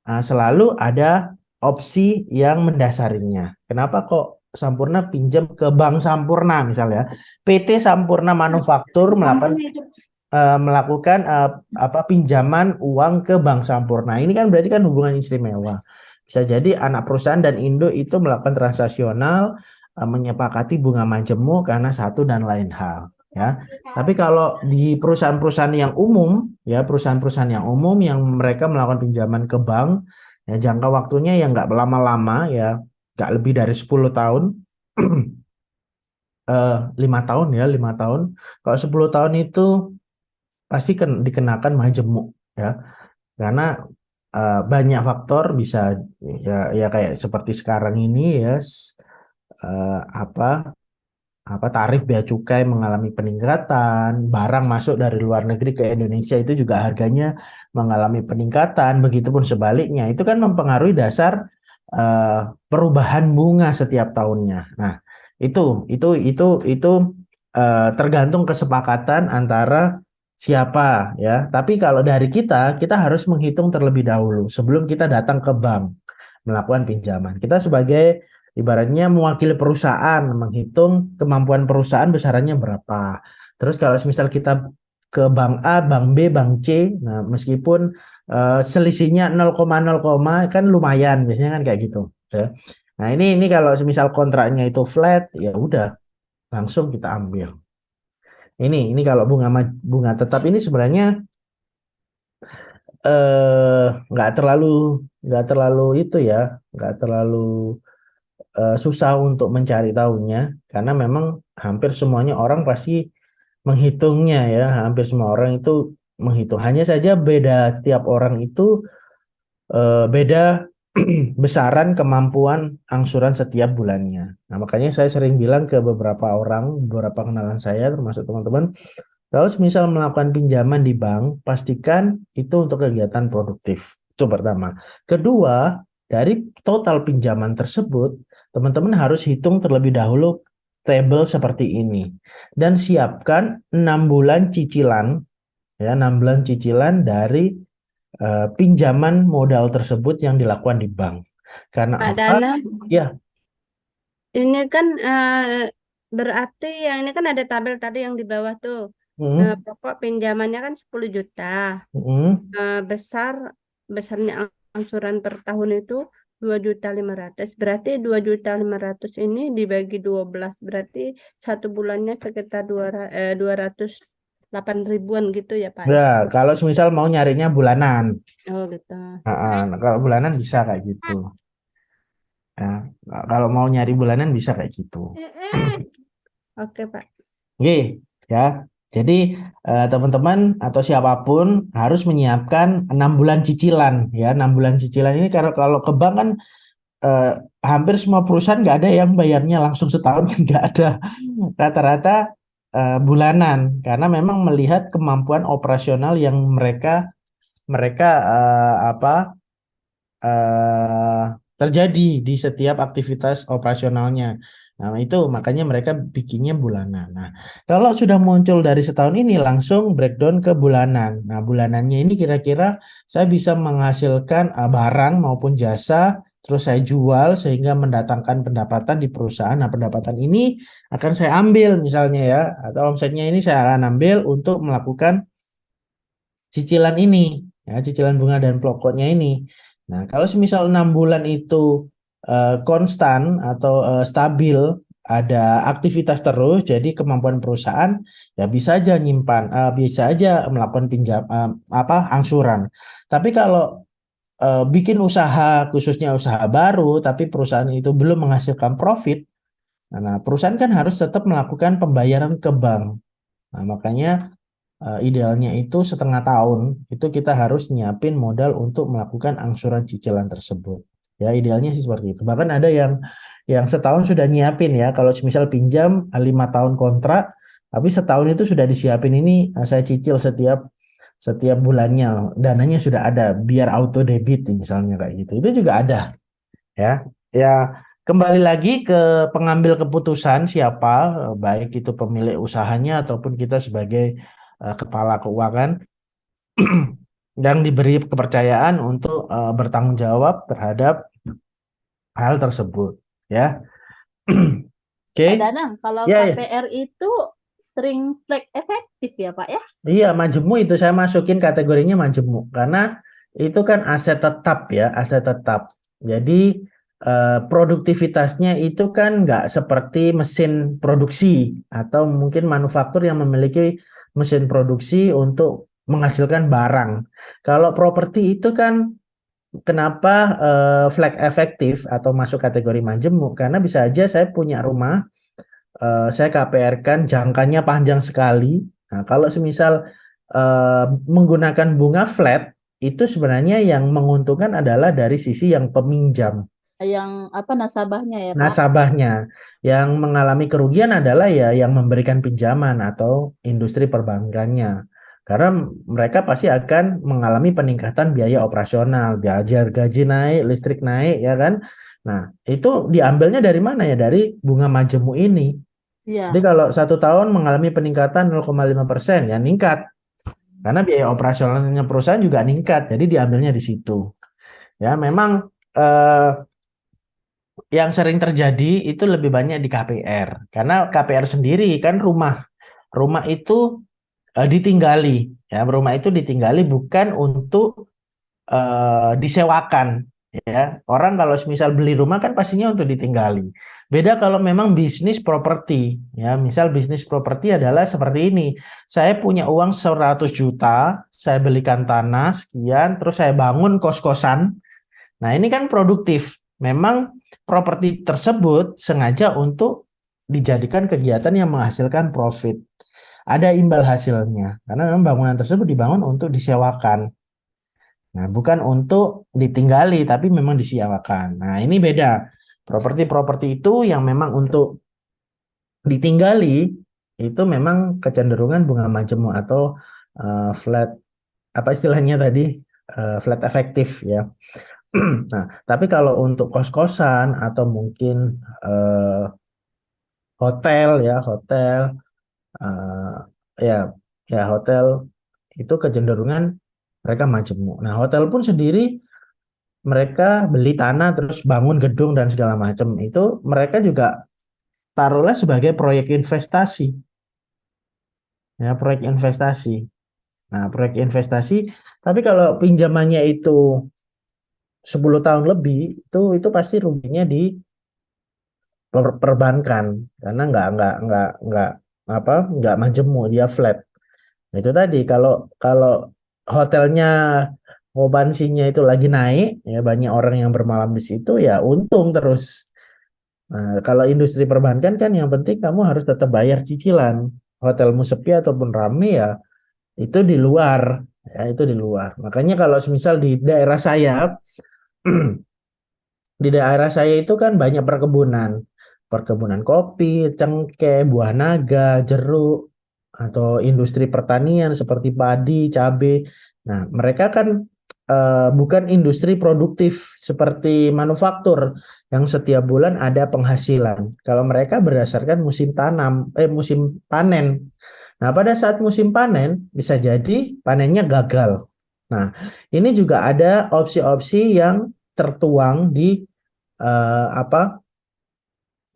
selalu ada opsi yang mendasarinya. Kenapa kok Sampurna pinjam ke Bank Sampurna misalnya? PT Sampurna Manufaktur melakukan pinjaman uang ke Bank Sampurna. Ini kan berarti kan hubungan istimewa. Bisa jadi anak perusahaan dan induk itu melakukan transaksional menyepakati bunga majemuk karena satu dan lain hal ya. Tapi kalau di perusahaan-perusahaan yang umum ya, perusahaan-perusahaan yang umum yang mereka melakukan pinjaman ke bank ya, jangka waktunya yang nggak lama-lama ya, nggak lebih dari 10 tahun. 5 tahun ya, 5 tahun. Kalau 10 tahun itu pasti dikenakan majemuk ya, karena banyak faktor bisa ya kayak seperti sekarang ini ya, eh, apa tarif bea cukai mengalami peningkatan, barang masuk dari luar negeri ke Indonesia itu juga harganya mengalami peningkatan, begitupun sebaliknya. Itu kan mempengaruhi dasar perubahan bunga setiap tahunnya. Nah, itu tergantung kesepakatan antara siapa ya. Tapi kalau dari kita harus menghitung terlebih dahulu sebelum kita datang ke bank. melakukan pinjaman. Kita sebagai ibaratnya mewakili perusahaan, menghitung kemampuan perusahaan besarannya berapa. Terus kalau misal kita ke bank A, bank B, bank C, nah meskipun selisihnya 0,0, kan lumayan, biasanya kan kayak gitu. Ya. Nah ini kalau misal kontraknya itu flat, ya udah langsung kita ambil. Ini kalau bunga tetap ini sebenarnya nggak terlalu itu ya, nggak terlalu susah untuk mencari tahunya karena memang hampir semuanya orang pasti menghitungnya ya, hampir semua orang itu menghitung. Hanya saja beda setiap orang itu beda besaran kemampuan angsuran setiap bulannya. Nah, makanya saya sering bilang ke beberapa kenalan saya termasuk teman-teman, kalau misal melakukan pinjaman di bank, pastikan itu untuk kegiatan produktif. Itu pertama. Kedua, dari total pinjaman tersebut, teman-teman harus hitung terlebih dahulu tabel seperti ini. Dan siapkan 6 bulan cicilan, ya 6 bulan cicilan dari pinjaman modal tersebut yang dilakukan di bank. Karena
Pak
apa?
Dana,
Ya,
ini kan berarti yang ini kan ada tabel tadi yang di bawah tuh.
mm,
Pokok pinjamannya kan 10 juta.
mm,
Besarnya angsuran per tahun itu 2.500.000. Berarti 2.500.000 ini dibagi 12. Berarti satu bulannya sekitar 208 ribuan gitu ya Pak ya.
ya, kalau misal mau nyarinya bulanan.
Oh gitu.
Nah, kalau bulanan bisa kayak gitu. Ya, kalau mau nyari bulanan bisa kayak gitu.
Oke Pak.
Oke, ya. Jadi teman-teman atau siapapun harus menyiapkan 6 bulan cicilan ya. 6 bulan cicilan ini karena kalau ke bank kan eh, hampir semua perusahaan nggak ada yang bayarnya langsung setahun, nggak ada. Rata-rata bulanan karena memang melihat kemampuan operasional yang mereka mereka eh, terjadi di setiap aktivitas operasionalnya. Nah, itu makanya mereka bikinnya bulanan. Nah, kalau sudah muncul dari setahun ini langsung breakdown ke bulanan. Nah, bulanannya ini kira-kira saya bisa menghasilkan barang maupun jasa, terus saya jual sehingga mendatangkan pendapatan di perusahaan. Nah, pendapatan ini akan saya ambil misalnya ya, atau omsetnya ini saya akan ambil untuk melakukan cicilan ini, ya, cicilan bunga dan pokoknya ini. Nah, kalau semisal 6 bulan itu konstan atau stabil, ada aktivitas terus, jadi kemampuan perusahaan ya bisa aja nyimpan, bisa aja melakukan angsuran. Tapi kalau bikin usaha, khususnya usaha baru, tapi perusahaan itu belum menghasilkan profit, nah perusahaan kan harus tetap melakukan pembayaran ke bank. Nah, makanya idealnya itu setengah tahun itu kita harus nyiapin modal untuk melakukan angsuran cicilan tersebut. Ya idealnya sih seperti itu. Bahkan ada yang setahun sudah nyiapin ya. Kalau misal pinjam 5 tahun kontrak, tapi setahun itu sudah disiapin ini saya cicil setiap bulannya. Dananya sudah ada biar auto debit misalnya kayak gitu. Itu juga ada ya. Ya kembali lagi ke pengambil keputusan siapa, baik itu pemilik usahanya ataupun kita sebagai kepala keuangan yang diberi kepercayaan untuk bertanggung jawab terhadap hal tersebut ya. Oke.
Pak Danang, kalau
Ya, ya.
KPR itu string flag efektif ya Pak ya?
Iya, majemuk itu saya masukin kategorinya majemuk karena itu kan aset tetap ya, aset tetap. Jadi produktivitasnya itu kan nggak seperti mesin produksi atau mungkin manufaktur yang memiliki mesin produksi untuk menghasilkan barang. Kalau properti itu kan kenapa flag efektif atau masuk kategori majemuk? Karena bisa aja saya punya rumah, saya KPR-kan jangkanya panjang sekali. Nah, kalau semisal menggunakan bunga flat, itu sebenarnya yang menguntungkan adalah dari sisi yang peminjam.
Yang nasabahnya ya Pak?
Nasabahnya yang mengalami kerugian adalah ya yang memberikan pinjaman atau industri perbankannya. Karena mereka pasti akan mengalami peningkatan biaya operasional, biaya gaji naik, listrik naik, ya kan? Nah, itu diambilnya dari mana ya? Dari bunga majemuk ini.
Iya.
Jadi kalau 1 tahun mengalami peningkatan 0,5%, ya meningkat. Karena biaya operasionalnya perusahaan juga meningkat, jadi diambilnya di situ. Ya, memang eh, yang sering terjadi itu lebih banyak di KPR. Karena KPR sendiri kan rumah itu ditinggali, ya rumah itu ditinggali bukan untuk disewakan, ya orang kalau misal beli rumah kan pastinya untuk ditinggali. Beda kalau memang bisnis properti, ya misal bisnis properti adalah seperti ini, saya punya uang 100 juta, saya belikan tanah sekian, terus saya bangun kos-kosan. Nah ini kan produktif, memang properti tersebut sengaja untuk dijadikan kegiatan yang menghasilkan profit, ada imbal hasilnya, karena memang bangunan tersebut dibangun untuk disewakan. Nah, bukan untuk ditinggali, tapi memang disewakan. Nah, ini beda. Properti-properti itu yang memang untuk ditinggali, itu memang kecenderungan bunga majemuk atau flat, apa istilahnya tadi, flat efektif ya. Nah, tapi kalau untuk kos-kosan atau mungkin hotel ya, hotel, ya, ya hotel itu kecenderungan mereka majemuk. Nah, hotel pun sendiri mereka beli tanah terus bangun gedung dan segala macam, itu mereka juga taruhlah sebagai proyek investasi, ya proyek investasi. Nah proyek investasi, tapi kalau pinjamannya itu 10 tahun lebih, itu pasti ruginya di perbankan, karena nggak majemuk, dia flat. Itu tadi kalau kalau hotelnya okupansinya itu lagi naik, ya banyak orang yang bermalam di situ, ya untung terus. Nah, kalau industri perbankan kan yang penting kamu harus tetap bayar cicilan. Hotelmu sepi ataupun rame ya itu di luar, ya itu di luar. Makanya kalau misal di daerah saya, di daerah saya itu kan banyak perkebunan, perkebunan kopi, cengkeh, buah naga, jeruk, atau industri pertanian seperti padi, cabai. Nah, mereka kan bukan industri produktif seperti manufaktur yang setiap bulan ada penghasilan. Kalau mereka berdasarkan musim tanam, musim panen. Nah, pada saat musim panen bisa jadi panennya gagal. Nah, ini juga ada opsi-opsi yang tertuang di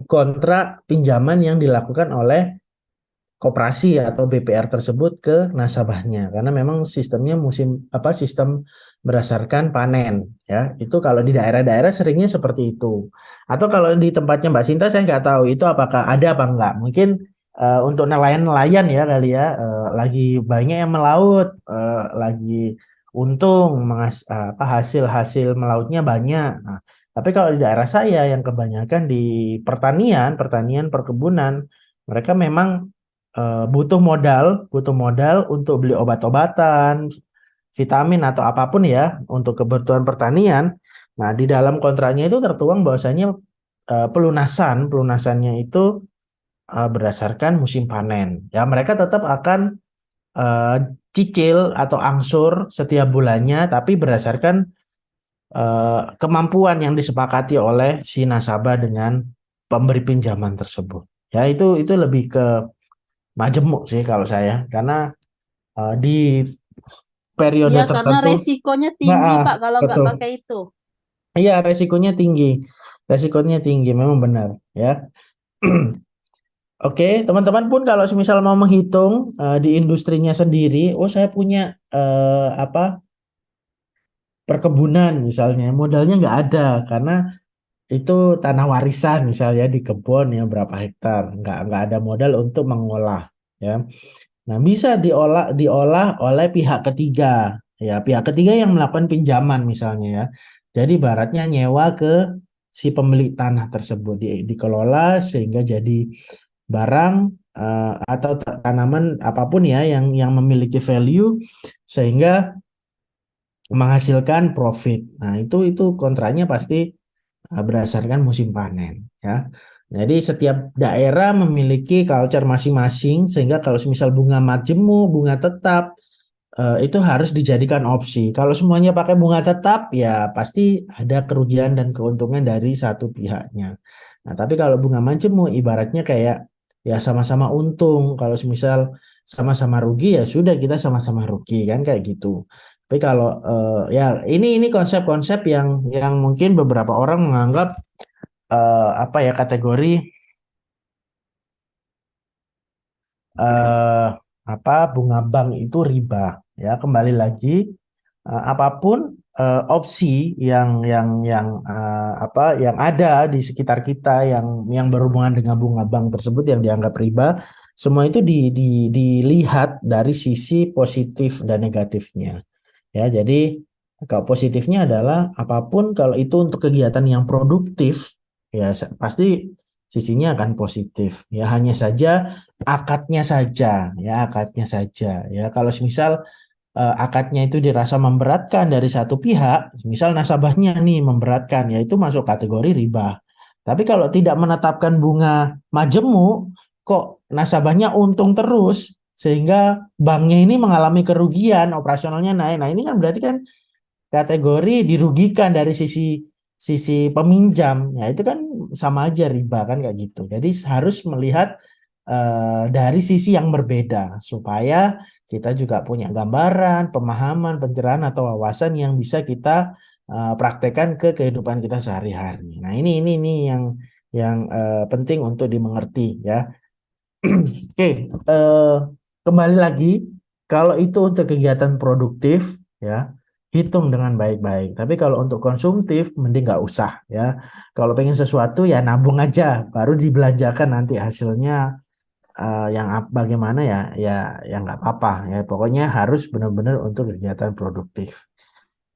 kontrak pinjaman yang dilakukan oleh koperasi atau BPR tersebut ke nasabahnya, karena memang sistemnya sistem berdasarkan panen ya. Itu kalau di daerah-daerah seringnya seperti itu. Atau kalau di tempatnya Mbak Sinta saya nggak tahu itu apakah ada apa enggak. Mungkin untuk nelayan-nelayan ya kali ya, lagi banyak yang melaut, lagi untung hasil melautnya banyak. Nah, tapi kalau di daerah saya yang kebanyakan di pertanian perkebunan, mereka memang butuh modal untuk beli obat-obatan, vitamin atau apapun ya untuk kebutuhan pertanian. Nah, di dalam kontraknya itu tertuang bahwasanya pelunasannya itu berdasarkan musim panen. Ya, mereka tetap akan cicil atau angsur setiap bulannya, tapi berdasarkan kemampuan yang disepakati oleh si nasabah dengan pemberi pinjaman tersebut. Ya, itu lebih ke majemuk sih kalau saya, karena di periode
Iya, karena
tertentu,
resikonya tinggi, Pak, kalau nggak
betul,
pakai itu.
iya resikonya tinggi, memang benar ya. Oke, teman-teman pun kalau misal mau menghitung di industrinya sendiri, oh saya punya perkebunan misalnya, modalnya nggak ada karena itu tanah warisan misalnya di kebun ya berapa hektar, nggak ada modal untuk mengolah ya. Nah, bisa diolah oleh pihak ketiga. Ya, pihak ketiga yang melakukan pinjaman misalnya ya. Jadi baratnya nyewa ke si pemilik tanah tersebut, dikelola sehingga jadi barang atau tanaman apapun ya yang memiliki value sehingga menghasilkan profit. Nah, itu kontraknya pasti berdasarkan musim panen ya. Jadi setiap daerah memiliki culture masing-masing sehingga kalau misal bunga majemuk, bunga tetap itu harus dijadikan opsi. Kalau semuanya pakai bunga tetap ya pasti ada kerugian dan keuntungan dari satu pihaknya. Nah, tapi kalau bunga majemuk ibaratnya kayak ya sama-sama untung. Kalau misal sama-sama rugi ya sudah kita sama-sama rugi kan kayak gitu. Tapi kalau ya ini konsep-konsep yang mungkin beberapa orang menganggap apa ya kategori eh, apa bunga bank itu riba ya. Kembali lagi apapun opsi yang ada di sekitar kita yang berhubungan dengan bunga bank tersebut yang dianggap riba, semua itu dilihat dari sisi positif dan negatifnya. Ya, jadi kalau positifnya adalah apapun kalau itu untuk kegiatan yang produktif, ya pasti sisinya akan positif. Ya, hanya saja akadnya saja. Ya, kalau misal akadnya itu dirasa memberatkan dari satu pihak, misal nasabahnya nih memberatkan, ya itu masuk kategori riba. Tapi kalau tidak menetapkan bunga majemuk, kok nasabahnya untung terus, sehingga banknya ini mengalami kerugian, operasionalnya naik. Nah, ini kan berarti kan kategori dirugikan dari sisi sisi peminjam. Ya, itu kan sama aja riba kan kayak gitu. Jadi harus melihat dari sisi yang berbeda supaya kita juga punya gambaran, pemahaman, pencerahan atau wawasan yang bisa kita praktekkan ke kehidupan kita sehari-hari. Nah, ini yang penting untuk dimengerti ya. Oke, kembali lagi kalau itu untuk kegiatan produktif ya, hitung dengan baik-baik. Tapi kalau untuk konsumtif mending nggak usah ya. Kalau pengen sesuatu ya nabung aja, baru dibelanjakan nanti hasilnya bagaimana ya nggak apa-apa ya. Pokoknya harus benar-benar untuk kegiatan produktif.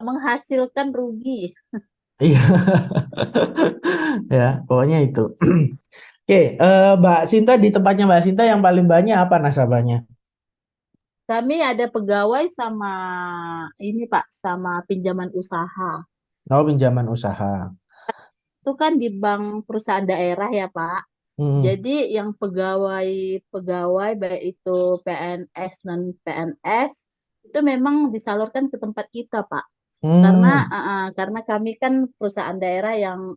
Menghasilkan rugi.
Iya, ya pokoknya itu. Oke, Mbak Sinta, di tempatnya Mbak Sinta yang paling banyak apa nasabahnya?
Kami ada pegawai sama ini Pak, sama pinjaman usaha.
Oh, pinjaman usaha.
Itu kan di bank perusahaan daerah ya Pak.
Hmm.
Jadi yang pegawai baik itu PNS dan PNS itu memang disalurkan ke tempat kita Pak.
Hmm.
Karena kami kan perusahaan daerah yang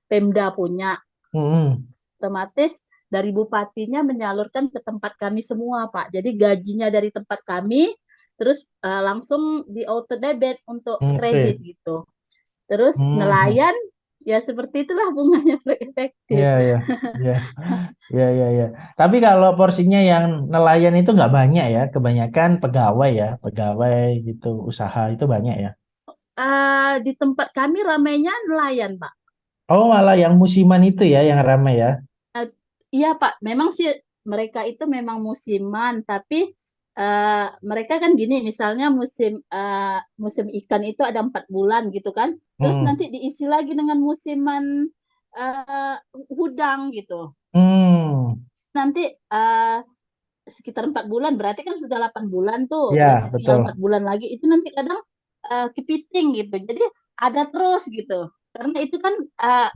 Pemda punya,
Hmm.
otomatis dari bupatinya menyalurkan ke tempat kami semua Pak. Jadi gajinya dari tempat kami, terus langsung di auto debit untuk kredit
Oke.
gitu. Terus
Hmm.
nelayan ya seperti itulah bunganya efektif.
Ya, ya, ya, ya, ya, ya. Tapi kalau porsinya yang nelayan itu nggak banyak ya, kebanyakan pegawai ya, pegawai gitu, usaha itu banyak ya.
Di tempat kami ramainya nelayan Pak.
Oh, malah yang musiman itu ya, yang ramai ya.
Eh, iya Pak, memang sih mereka itu memang musiman, tapi mereka kan gini, misalnya musim ikan itu ada 4 bulan gitu kan, terus
Hmm.
nanti diisi lagi dengan musiman eh, udang gitu.
Hmm.
Nanti eh, sekitar 4 bulan, berarti kan sudah 8 bulan tuh, berarti
Ya,
tinggal
betul.
4 bulan lagi. Itu nanti kadang kepiting gitu, jadi ada terus gitu. Karena itu kan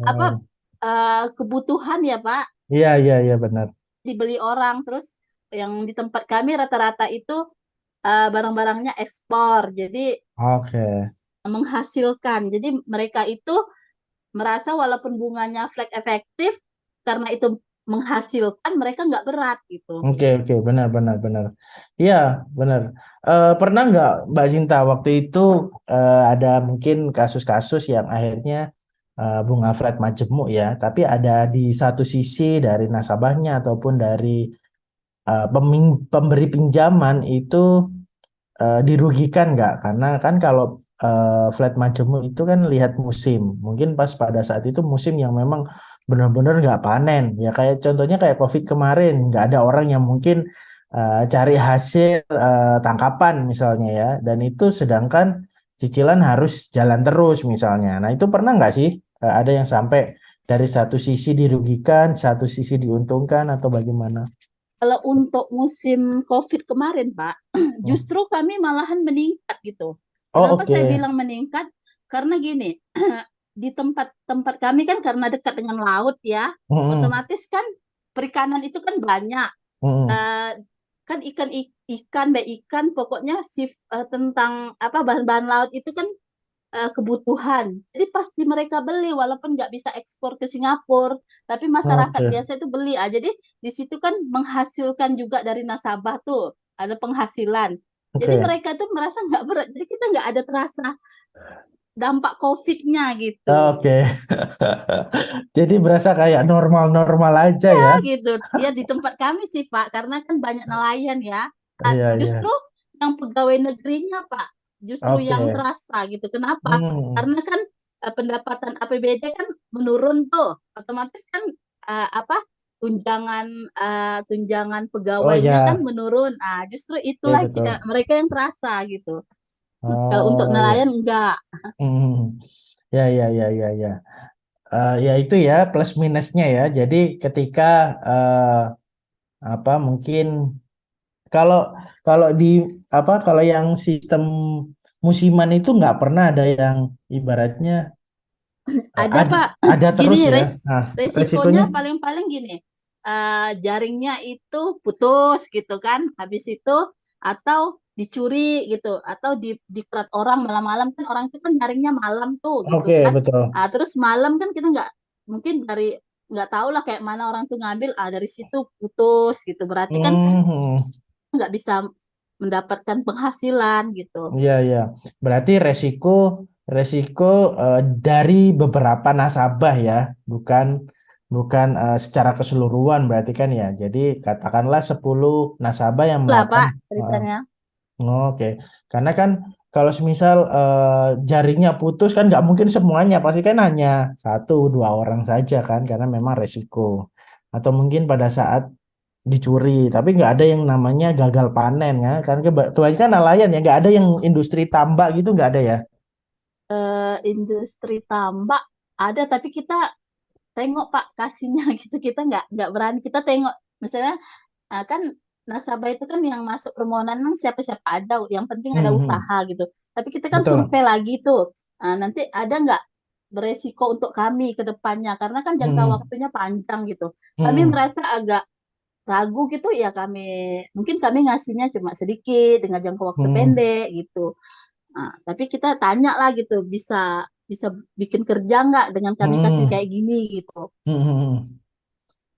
apa
Hmm.
kebutuhan ya Pak,
Iya, iya, iya benar.
dibeli orang. Terus yang di tempat kami rata-rata itu barang-barangnya ekspor, jadi
Oke.
menghasilkan. Jadi mereka itu merasa walaupun bunganya flat efektif, karena itu menghasilkan, mereka nggak berat gitu.
Oke, oke, benar, benar, benar. Iya, benar. Pernah nggak Mbak Sinta waktu itu ada mungkin kasus-kasus yang akhirnya bunga flat majemuk ya, tapi ada di satu sisi dari nasabahnya ataupun dari pemberi pinjaman itu dirugikan nggak? Karena kan kalau flat majemuk itu kan lihat musim. Mungkin pas pada saat itu musim yang memang benar-benar nggak panen. Ya kayak contohnya kayak COVID kemarin, nggak ada orang yang mungkin cari hasil tangkapan misalnya ya. Dan itu sedangkan cicilan harus jalan terus misalnya. Nah itu pernah nggak sih ada yang sampai dari satu sisi dirugikan, satu sisi diuntungkan atau bagaimana?
Kalau untuk musim COVID kemarin, Pak,
Hmm.
justru kami malahan meningkat gitu.
Oh,
Kenapa saya
oke.
bilang meningkat? Karena gini, di tempat kami kan karena dekat dengan laut ya,
Mm-mm.
otomatis kan perikanan itu kan banyak.
Mm-mm.
Eh, kan ikan, baik ikan, pokoknya tentang apa bahan-bahan laut itu kan kebutuhan. Jadi pasti mereka beli walaupun nggak bisa ekspor ke Singapura, tapi masyarakat
Oke.
biasa itu beli. Jadi di situ kan menghasilkan juga dari nasabah tuh, ada penghasilan. Jadi
Oke.
mereka tuh merasa nggak berat. Jadi kita nggak ada terasa dampak COVID-nya gitu.
Oke. Jadi berasa kayak normal-normal aja ya.
Gitu. Ya di tempat kami sih Pak, karena kan banyak nelayan ya. Nah,
Iya, iya.
justru yang pegawai negerinya Pak, justru yang
Oke.
terasa gitu. Kenapa?
Hmm.
Karena kan pendapatan APBD kan menurun tuh, otomatis kan apa tunjangan
Oh
pegawainya kan
ya,
menurun. Ah, justru
ya
itulah
betul.
mereka yang terasa gitu. Kalau untuk
Oh ya.
nelayan enggak.
Hmm. Ya, ya, ya, ya, ya. Ya itu ya plus minusnya ya. Jadi ketika apa mungkin kalau kalau di kalau yang sistem musiman itu nggak pernah ada yang ibaratnya
Ada
ada
Pak,
ada terus
gini
ya. Nah, resikonya
resikonya paling-paling gini, jaringnya itu putus gitu kan, habis itu atau dicuri gitu, atau dikerat orang malam-malam kan orang itu kan jaringnya malam tuh gitu
oke
kan.
betul.
Nah, terus malam kan kita mungkin nggak tahu lah kayak mana orang tuh ngambil, dari situ putus gitu, berarti kan
Hmm,
nggak bisa mendapatkan penghasilan gitu.
iya iya. Berarti resiko resiko dari beberapa nasabah ya, bukan bukan secara keseluruhan berarti kan ya. Jadi katakanlah 10 nasabah yang
Lah
melakukan
Pak
eh,
ceritanya.
oke, karena kan kalau semisal jaringnya putus kan nggak mungkin semuanya, pasti kan hanya satu dua orang saja kan, karena memang resiko. Atau mungkin pada saat dicuri, tapi nggak ada yang namanya gagal panen ya, kan kebanyakan nelayan ya, nggak ada yang industri tambak gitu nggak ada ya.
Industri tambak ada, tapi kita tengok Pak kasihnya gitu, kita nggak berani kita tengok misalnya, kan nasabah itu kan yang masuk permohonan kan siapa-siapa ada, yang penting ada
Hmm,
usaha gitu, tapi kita kan
betul.
survei lagi tuh. Nanti ada nggak beresiko untuk kami ke depannya, karena kan jangka
Hmm,
waktunya panjang gitu, kami
hmm,
merasa agak ragu gitu ya, mungkin kami ngasihnya cuma sedikit dengan jangka waktu
hmm,
pendek gitu. Tapi kita tanya lah gitu, bisa bisa bikin kerja nggak dengan kami kasih
hmm,
kayak gini gitu.
hmm, hmm, hmm.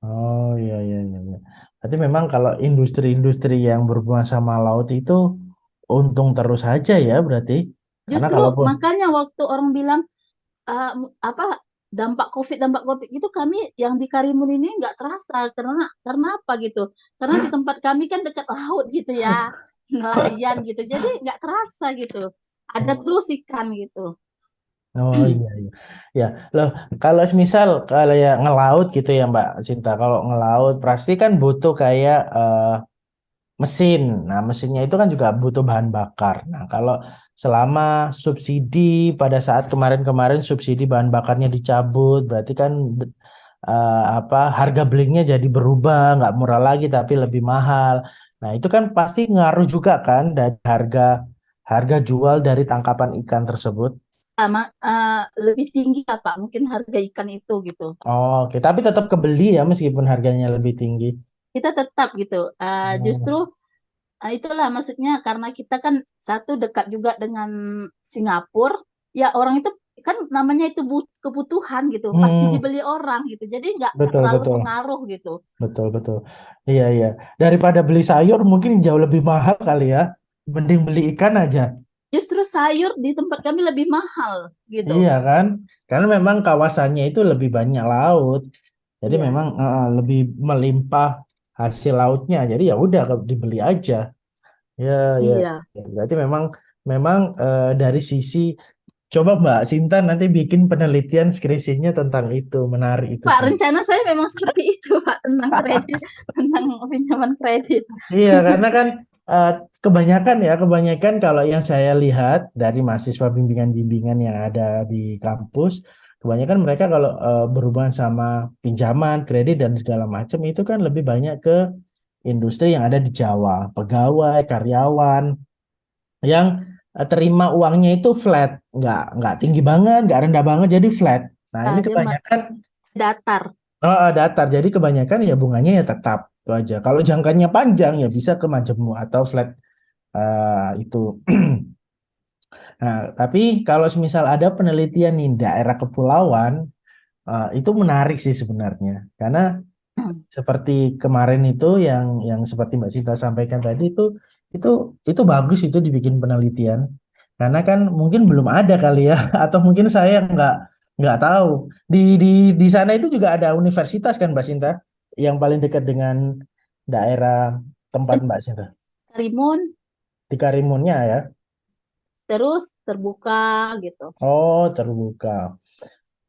Oh iya iya iya. Iya. Berarti memang kalau industri-industri yang berhubungan sama laut itu untung terus saja ya berarti. Karena
Justru
kalaupun
makanya waktu orang bilang apa dampak COVID itu, kami yang di Karimun ini nggak terasa, karena apa gitu? Karena di tempat kami kan dekat laut gitu ya, nelayan gitu, jadi nggak terasa gitu. Ada terus ikan gitu.
oh iya iya. Ya, loh kalau misal kalau ya ngelaut gitu ya Mbak Cinta, kalau ngelaut pasti kan butuh kayak mesin. Nah, mesinnya itu kan juga butuh bahan bakar. Nah, kalau selama subsidi pada saat kemarin-kemarin subsidi bahan bakarnya dicabut, berarti kan harga belinya jadi berubah, nggak murah lagi tapi lebih mahal. Nah, itu kan pasti ngaruh juga kan dari harga harga jual dari tangkapan ikan tersebut.
Lebih tinggi lah Pak, mungkin harga ikan itu gitu.
Oh, oke, tapi tetap kebeli ya meskipun harganya lebih tinggi.
Kita tetap gitu. Justru
Oh.
itulah maksudnya, karena kita kan satu dekat juga dengan Singapura, ya orang itu kan namanya itu kebutuhan gitu, pasti
Hmm,
dibeli orang gitu. Jadi nggak
betul
terlalu
betul.
pengaruh gitu.
Betul, betul. Iya, iya. Daripada beli sayur mungkin jauh lebih mahal kali ya. Mending beli ikan aja.
Justru sayur di tempat kami lebih mahal gitu.
Iya kan? Karena memang kawasannya itu lebih banyak laut. Jadi
Iya,
memang lebih melimpah hasil lautnya. Jadi ya udah dibeli aja. Ya, ya.
iya.
Ya, berarti memang memang dari sisi coba Mbak Sinta nanti bikin penelitian skripsinya tentang itu. Menarik itu
Pak,
sih.
rencana saya memang seperti itu, Pak, tentang kredit, tentang pinjaman kredit.
Iya, karena kan eh, kebanyakan kalau yang saya lihat dari mahasiswa bimbingan-bimbingan yang ada di kampus, kebanyakan mereka kalau berhubungan sama pinjaman, kredit dan segala macam itu kan lebih banyak ke industri yang ada di Jawa, pegawai, karyawan yang terima uangnya itu flat, nggak tinggi banget, nggak rendah banget, jadi flat. Nah, ini
Dia
kebanyakan
datar.
datar, jadi kebanyakan ya bunganya ya tetap itu aja. Kalau jangkanya panjang ya bisa ke majemuk atau flat itu. Nah, tapi kalau misal ada penelitian nih daerah kepulauan, itu menarik sih sebenarnya. Karena seperti kemarin itu yang seperti Mbak Sinta sampaikan tadi itu Itu bagus itu dibikin penelitian. Karena kan mungkin belum ada kali ya, atau mungkin saya nggak tahu. Di sana itu juga ada universitas kan, Mbak Sinta, yang paling dekat dengan daerah tempat Mbak Sinta.
Karimun
Di Karimunnya ya.
terus terbuka gitu.
Oh, terbuka.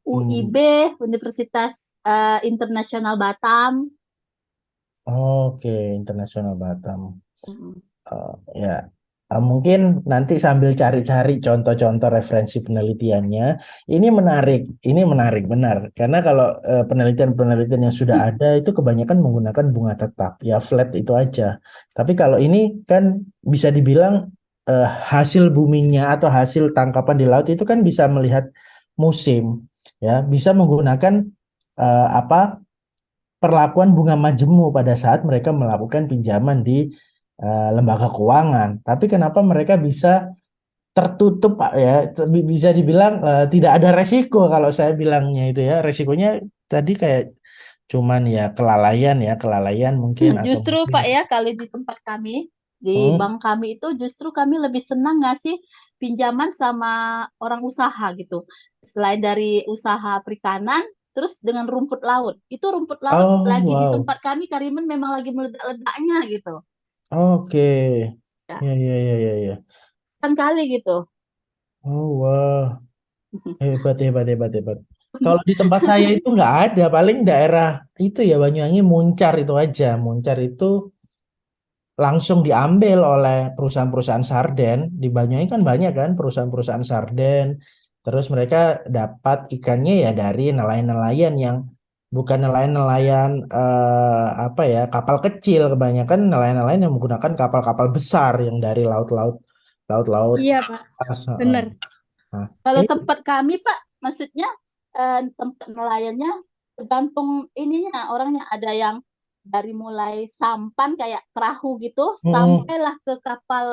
UIB, Universitas Internasional Batam.
Oke, Internasional Batam.
Mm.
Ya, mungkin nanti sambil cari-cari contoh-contoh referensi penelitiannya. Ini menarik benar. Karena kalau penelitian-penelitian yang sudah ada itu kebanyakan menggunakan bunga tetap, ya flat itu aja. Tapi kalau ini kan bisa dibilang hasil buminya atau hasil tangkapan di laut itu kan bisa melihat musim, ya, bisa menggunakan apa perlakuan bunga majemu pada saat mereka melakukan pinjaman di lembaga keuangan. Tapi kenapa mereka bisa tertutup, Pak, ya? Bisa dibilang tidak ada resiko kalau saya bilangnya itu ya. Resikonya tadi kayak cuman ya kelalaian mungkin atau
Justru
mungkin
Pak ya, kalau di tempat kami, di
Hmm,
bank kami itu justru kami lebih senang ngasih pinjaman sama orang usaha gitu. Selain dari usaha perikanan, terus dengan rumput laut. Itu rumput laut
oh
lagi di
wow,
tempat kami, Karimun memang lagi meledak-ledaknya gitu.
oke,
Ya,
ya ya ya ya ya,
kan kali gitu.
oh wow, hebat hebat hebat hebat. Kalau di tempat saya itu nggak ada, paling daerah itu ya Banyuwangi Muncar itu aja. Muncar itu langsung diambil oleh perusahaan-perusahaan sarden. Di Banyuwangi kan banyak kan perusahaan-perusahaan sarden. Terus mereka dapat ikannya ya dari nelayan-nelayan yang bukan nelayan-nelayan apa ya, kapal kecil. Kebanyakan nelayan-nelayan yang menggunakan kapal-kapal besar yang dari laut-laut
Iya, Pak.
atas.
Benar.
Nah,
Kalau
ini
tempat kami Pak, maksudnya tempat nelayannya tergantung ininya orangnya. Ada yang dari mulai sampan kayak perahu gitu,
mm,
sampailah ke kapal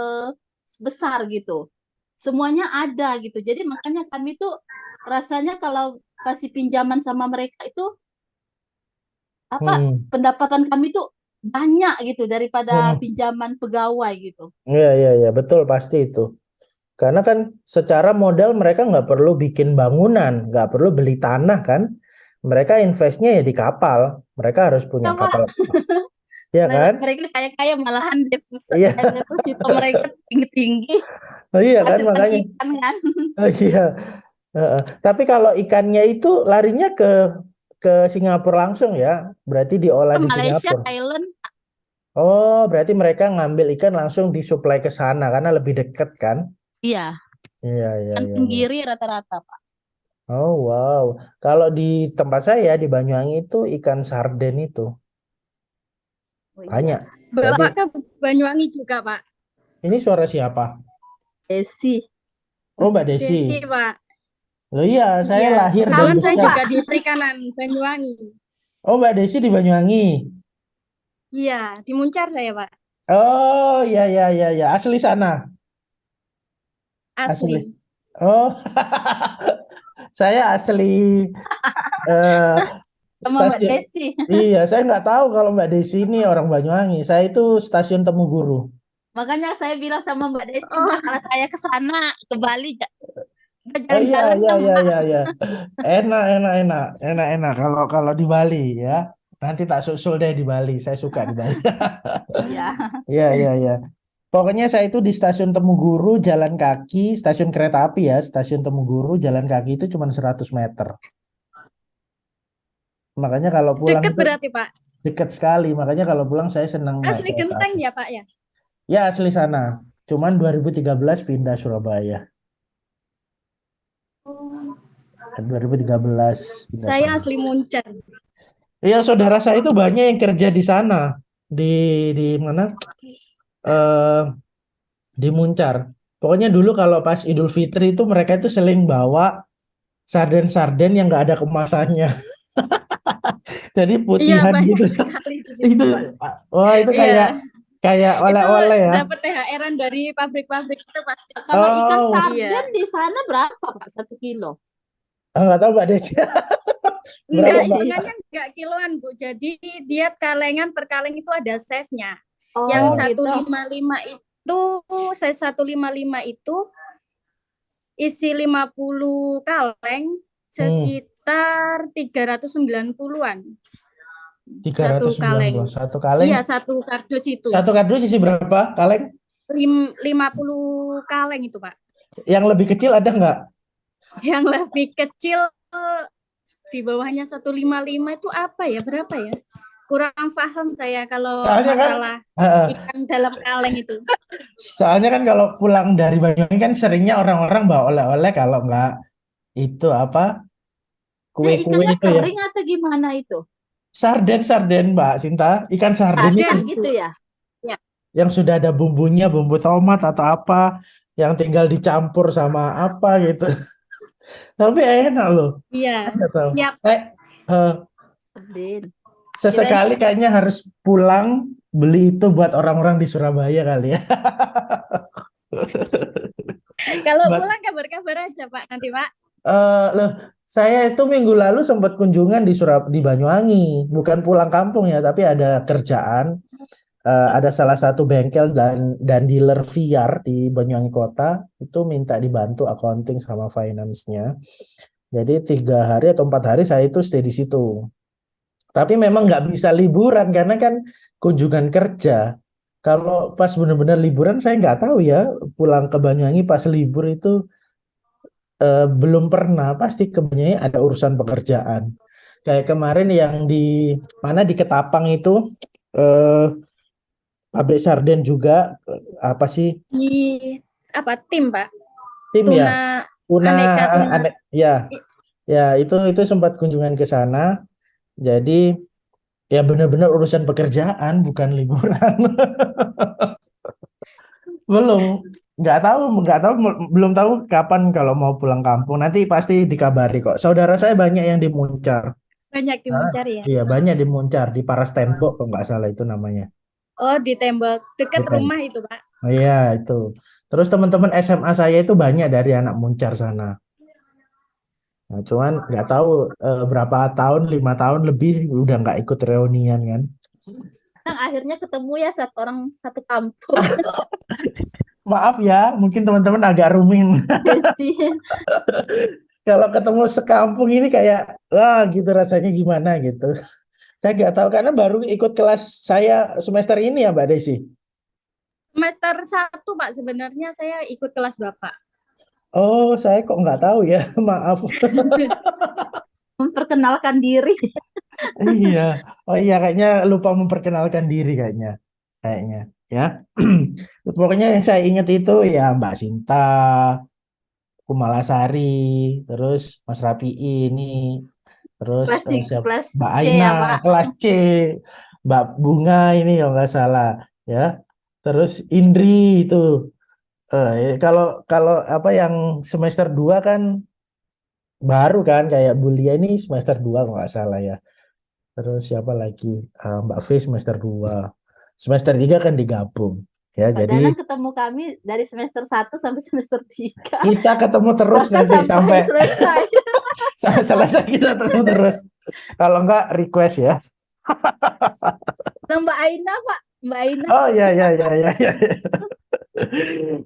besar gitu. Semuanya ada gitu. Jadi makanya kami tuh rasanya kalau kasih pinjaman sama mereka itu apa
mm,
pendapatan kami tuh banyak gitu daripada
mm.
pinjaman pegawai gitu.
Iya iya iya betul pasti itu. Karena kan secara modal mereka nggak perlu bikin bangunan, nggak perlu beli tanah kan. Mereka investnya ya di kapal. Mereka harus punya
Sama
kapal, ya kan?
mereka kaya-kaya malahan
Iya,
deposito mereka tinggi-tinggi
oh, iya kan
hasilkan
makanya.
ikan kan.
Oh, iya. Heeh. Tapi kalau ikannya itu larinya ke Singapura langsung ya, berarti diolah
Ke
di
Malaysia,
Singapura.
Thailand,
Oh, berarti mereka ngambil ikan langsung disuplai ke sana karena lebih dekat kan?
iya,
Iya iya
kan
iya. Iya.
tenggiri rata-rata Pak.
Oh wow. Kalau di tempat saya di Banyuwangi itu ikan sarden itu
Oh
banyak.
iya,
Berarti
Bapak ke Banyuwangi juga, Pak.
ini suara siapa?
Desi.
Oh Mbak Desi.
Desi, Pak.
Loh iya, saya
Iya.
lahir dan
Kebetulan saya
besar.
juga di perikanan Banyuwangi.
Oh Mbak Desi di Banyuwangi.
Iya, di Muncar saya, Pak.
Oh iya iya iya iya. Asli sana. Asli.
Asli.
Oh, saya asli eh,
Sama Mbak
stasiun.
Desi.
Iya, saya nggak tahu kalau Mbak Desi ini orang Banyuwangi. Saya itu stasiun Temuguru.
Makanya saya bilang sama Mbak Desi,
Oh,
kalau saya ke sana, ke Bali, kita
Oh iya
jalan-jalan
iya
dong,
iya
Mbak.
iya iya. Enak enak enak enak enak kalau kalau di Bali ya. Nanti tak susul deh di Bali. Saya suka di Bali.
Iya.
Iya iya iya. Pokoknya saya itu di stasiun Temuguru jalan kaki, stasiun kereta api ya, stasiun Temuguru jalan kaki itu cuma 100 meter. Makanya kalau pulang
deket
itu
berarti, Pak.
dekat sekali. Makanya kalau pulang saya senang naik
Asli
kereta
Genteng
api.
ya, Pak ya?
Ya asli sana. Cuman 2013 pindah Surabaya.
Oh,
2013 pindah
saya
Surabaya.
asli Muncar.
Iya, saudara saya itu banyak yang kerja di sana. Di mana? Eh di Muncar. Pokoknya dulu kalau pas Idul Fitri itu mereka itu sering bawa sarden-sarden yang nggak ada kemasannya. Jadi
Iya,
putihan
banyak
gitu.
sekali di sini,
Itu
Pak.
wah itu
Iya,
kayak
itu
oleh-oleh ya.
dapat THR-an dari pabrik-pabrik itu pasti.
Kalau ikan
Oh,
Iya.
sarden di sana berapa Pak 1 kilo?
nggak tahu Mbak Desi. Berapa
Enggak,
Mbak?
hitungannya enggak kiloan, Bu. Jadi dia kalengan per kaleng itu ada size-nya.
Oh
Yang
Oh,
gitu.
155 Itu saya 155 itu isi 50 kaleng sekitar 390-an. Satu
390
kaleng.
satu kaleng.
Iya, satu kardus itu.
Satu kardus isi berapa kaleng?
50 kaleng itu, Pak.
Yang lebih kecil ada nggak?
Yang lebih kecil di bawahnya 155 itu apa ya? Berapa ya? Kurang paham saya kalau
Soalnya kan,
masalah
eh,
ikan dalam kaleng itu.
soalnya kan kalau pulang dari Banyuwangi kan seringnya orang-orang bawa oleh-oleh, kalau nggak itu apa, kue-kue
Ikannya
itu ya.
kering atau gimana itu?
Sarden Mbak Sinta, ikan sarden
Ada
itu
gitu ya?
yang sudah ada bumbunya, bumbu tomat atau apa, yang tinggal dicampur sama apa gitu. Tapi enak loh.
Iya,
Nggak tahu.
siap.
Eh,
Din.
sesekali kayaknya harus pulang beli itu buat orang-orang di Surabaya kali ya.
Kalau
Mbak,
pulang kabar-kabar aja, Pak, nanti, Pak.
loh, saya itu minggu lalu sempat kunjungan di Banyuwangi, bukan pulang kampung ya, tapi ada kerjaan. Ada salah satu bengkel dan dealer VR di Banyuwangi Kota itu minta dibantu accounting sama finance-nya. Jadi 3 hari atau 4 hari saya itu stay di situ. Tapi memang nggak bisa liburan karena kan kunjungan kerja. Kalau pas benar-benar liburan saya nggak tahu ya, pulang ke Banyuwangi pas libur itu belum pernah. Pasti ke Banyuwangi ada urusan pekerjaan. Kayak kemarin yang di mana di Ketapang itu eh, pabrik sarden juga, apa sih,
Di apa tim, Pak?
tim ya,
Tuna aneka tuna.
ya itu sempat kunjungan ke sana. Jadi ya benar-benar urusan pekerjaan bukan liburan. Belum, nggak tahu belum tahu kapan kalau mau pulang kampung. Nanti pasti dikabari kok. Saudara saya banyak yang di Muncar.
Banyak dimencari ya.
Iya, banyak di Muncar, di Paras Tembok kalau nggak salah itu namanya.
Oh, di tembok dekat
Iya.
rumah itu, Pak.
Oh, iya itu. Terus teman-teman SMA saya itu banyak dari anak Muncar sana. Nah, cuman nggak tahu berapa tahun, 5 tahun lebih udah nggak ikut reunian kan.
Yang akhirnya ketemu ya satu kampung.
Maaf ya, mungkin teman-teman agak ruming.
Sih.
Kalau ketemu sekampung ini kayak, wah gitu rasanya gimana gitu. Saya nggak tahu karena baru ikut kelas saya semester ini ya Mbak Desi.
Semester 1, Pak, sebenarnya saya ikut kelas Bapak.
Oh, saya kok nggak tahu ya, maaf.
Memperkenalkan diri.
Iya, oh iya kayaknya lupa memperkenalkan diri kayaknya ya. Pokoknya yang saya ingat itu ya Mbak Sinta, Kumalasari, terus Mas Rapi ini, terus
Kelas
Mbak
C
Aina,
ya, Pak.
kelas C, Mbak Bunga ini kalau nggak salah ya. Terus Indri itu. Kalau kalau apa yang semester 2 kan baru kan, kayak Bulia ini semester 2 kalau nggak salah ya. Terus siapa lagi? Mbak V semester 2. Semester 3 kan digabung. Ya,
Pak
jadi
Danang ketemu kami dari semester 1 sampai semester 3.
kita ketemu terus
Bahkan
nanti sampai
selesai.
selesai kita ketemu terus. Kalau nggak request ya.
Nah, Mbak Aina, Pak. Mbak Aina.
Oh ya.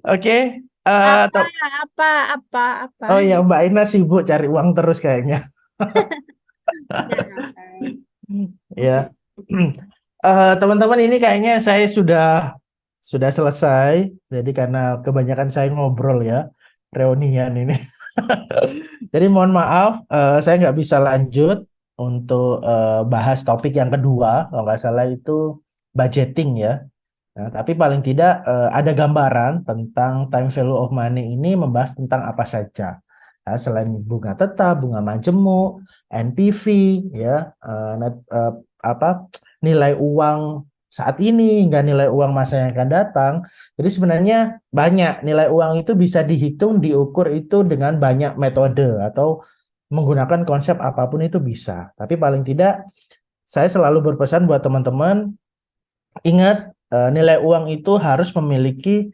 Oke.
Apa?
Oh ya, Mbak Ina sibuk cari uang terus kayaknya. Ya. Teman-teman ini kayaknya saya sudah selesai. Jadi karena kebanyakan saya ngobrol ya, reunian ini. Jadi mohon maaf, saya nggak bisa lanjut untuk bahas topik yang kedua. Kalau nggak salah itu budgeting ya. Nah, tapi paling tidak ada gambaran tentang time value of money ini membahas tentang apa saja. Nah, selain bunga tetap, bunga majemuk, NPV, ya, nilai uang saat ini hingga nilai uang masa yang akan datang. Jadi sebenarnya banyak nilai uang itu bisa dihitung, diukur itu dengan banyak metode atau menggunakan konsep apapun itu bisa. Tapi paling tidak saya selalu berpesan buat teman-teman, ingat nilai uang itu harus memiliki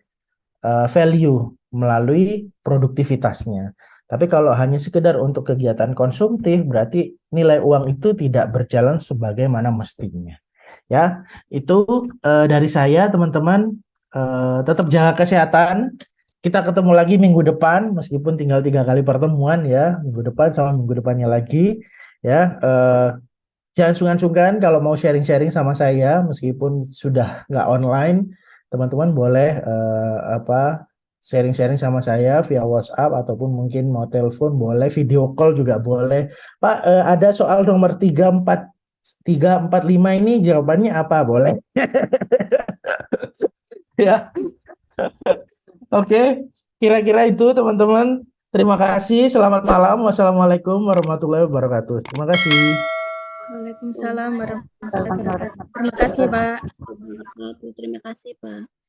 value melalui produktivitasnya. Tapi kalau hanya sekedar untuk kegiatan konsumtif, berarti nilai uang itu tidak berjalan sebagaimana mestinya. Ya, itu dari saya teman-teman. tetap jaga kesehatan. Kita ketemu lagi minggu depan, meskipun tinggal 3 kali pertemuan ya, minggu depan sama minggu depannya lagi ya. Jangan sungkan-sungkan kalau mau sharing-sharing sama saya, meskipun sudah nggak online, teman-teman boleh sharing-sharing sama saya via WhatsApp ataupun mungkin mau telepon boleh, video call juga boleh. Pak, ada soal nomor 345 ini jawabannya apa? Boleh? Ya. Oke, kira-kira itu teman-teman. Terima kasih. Selamat malam. Wassalamualaikum warahmatullahi wabarakatuh. Terima kasih.
Waalaikumsalam warahmatullahi wabarakatuh. Terima kasih, Pak.
Terima kasih, Pak.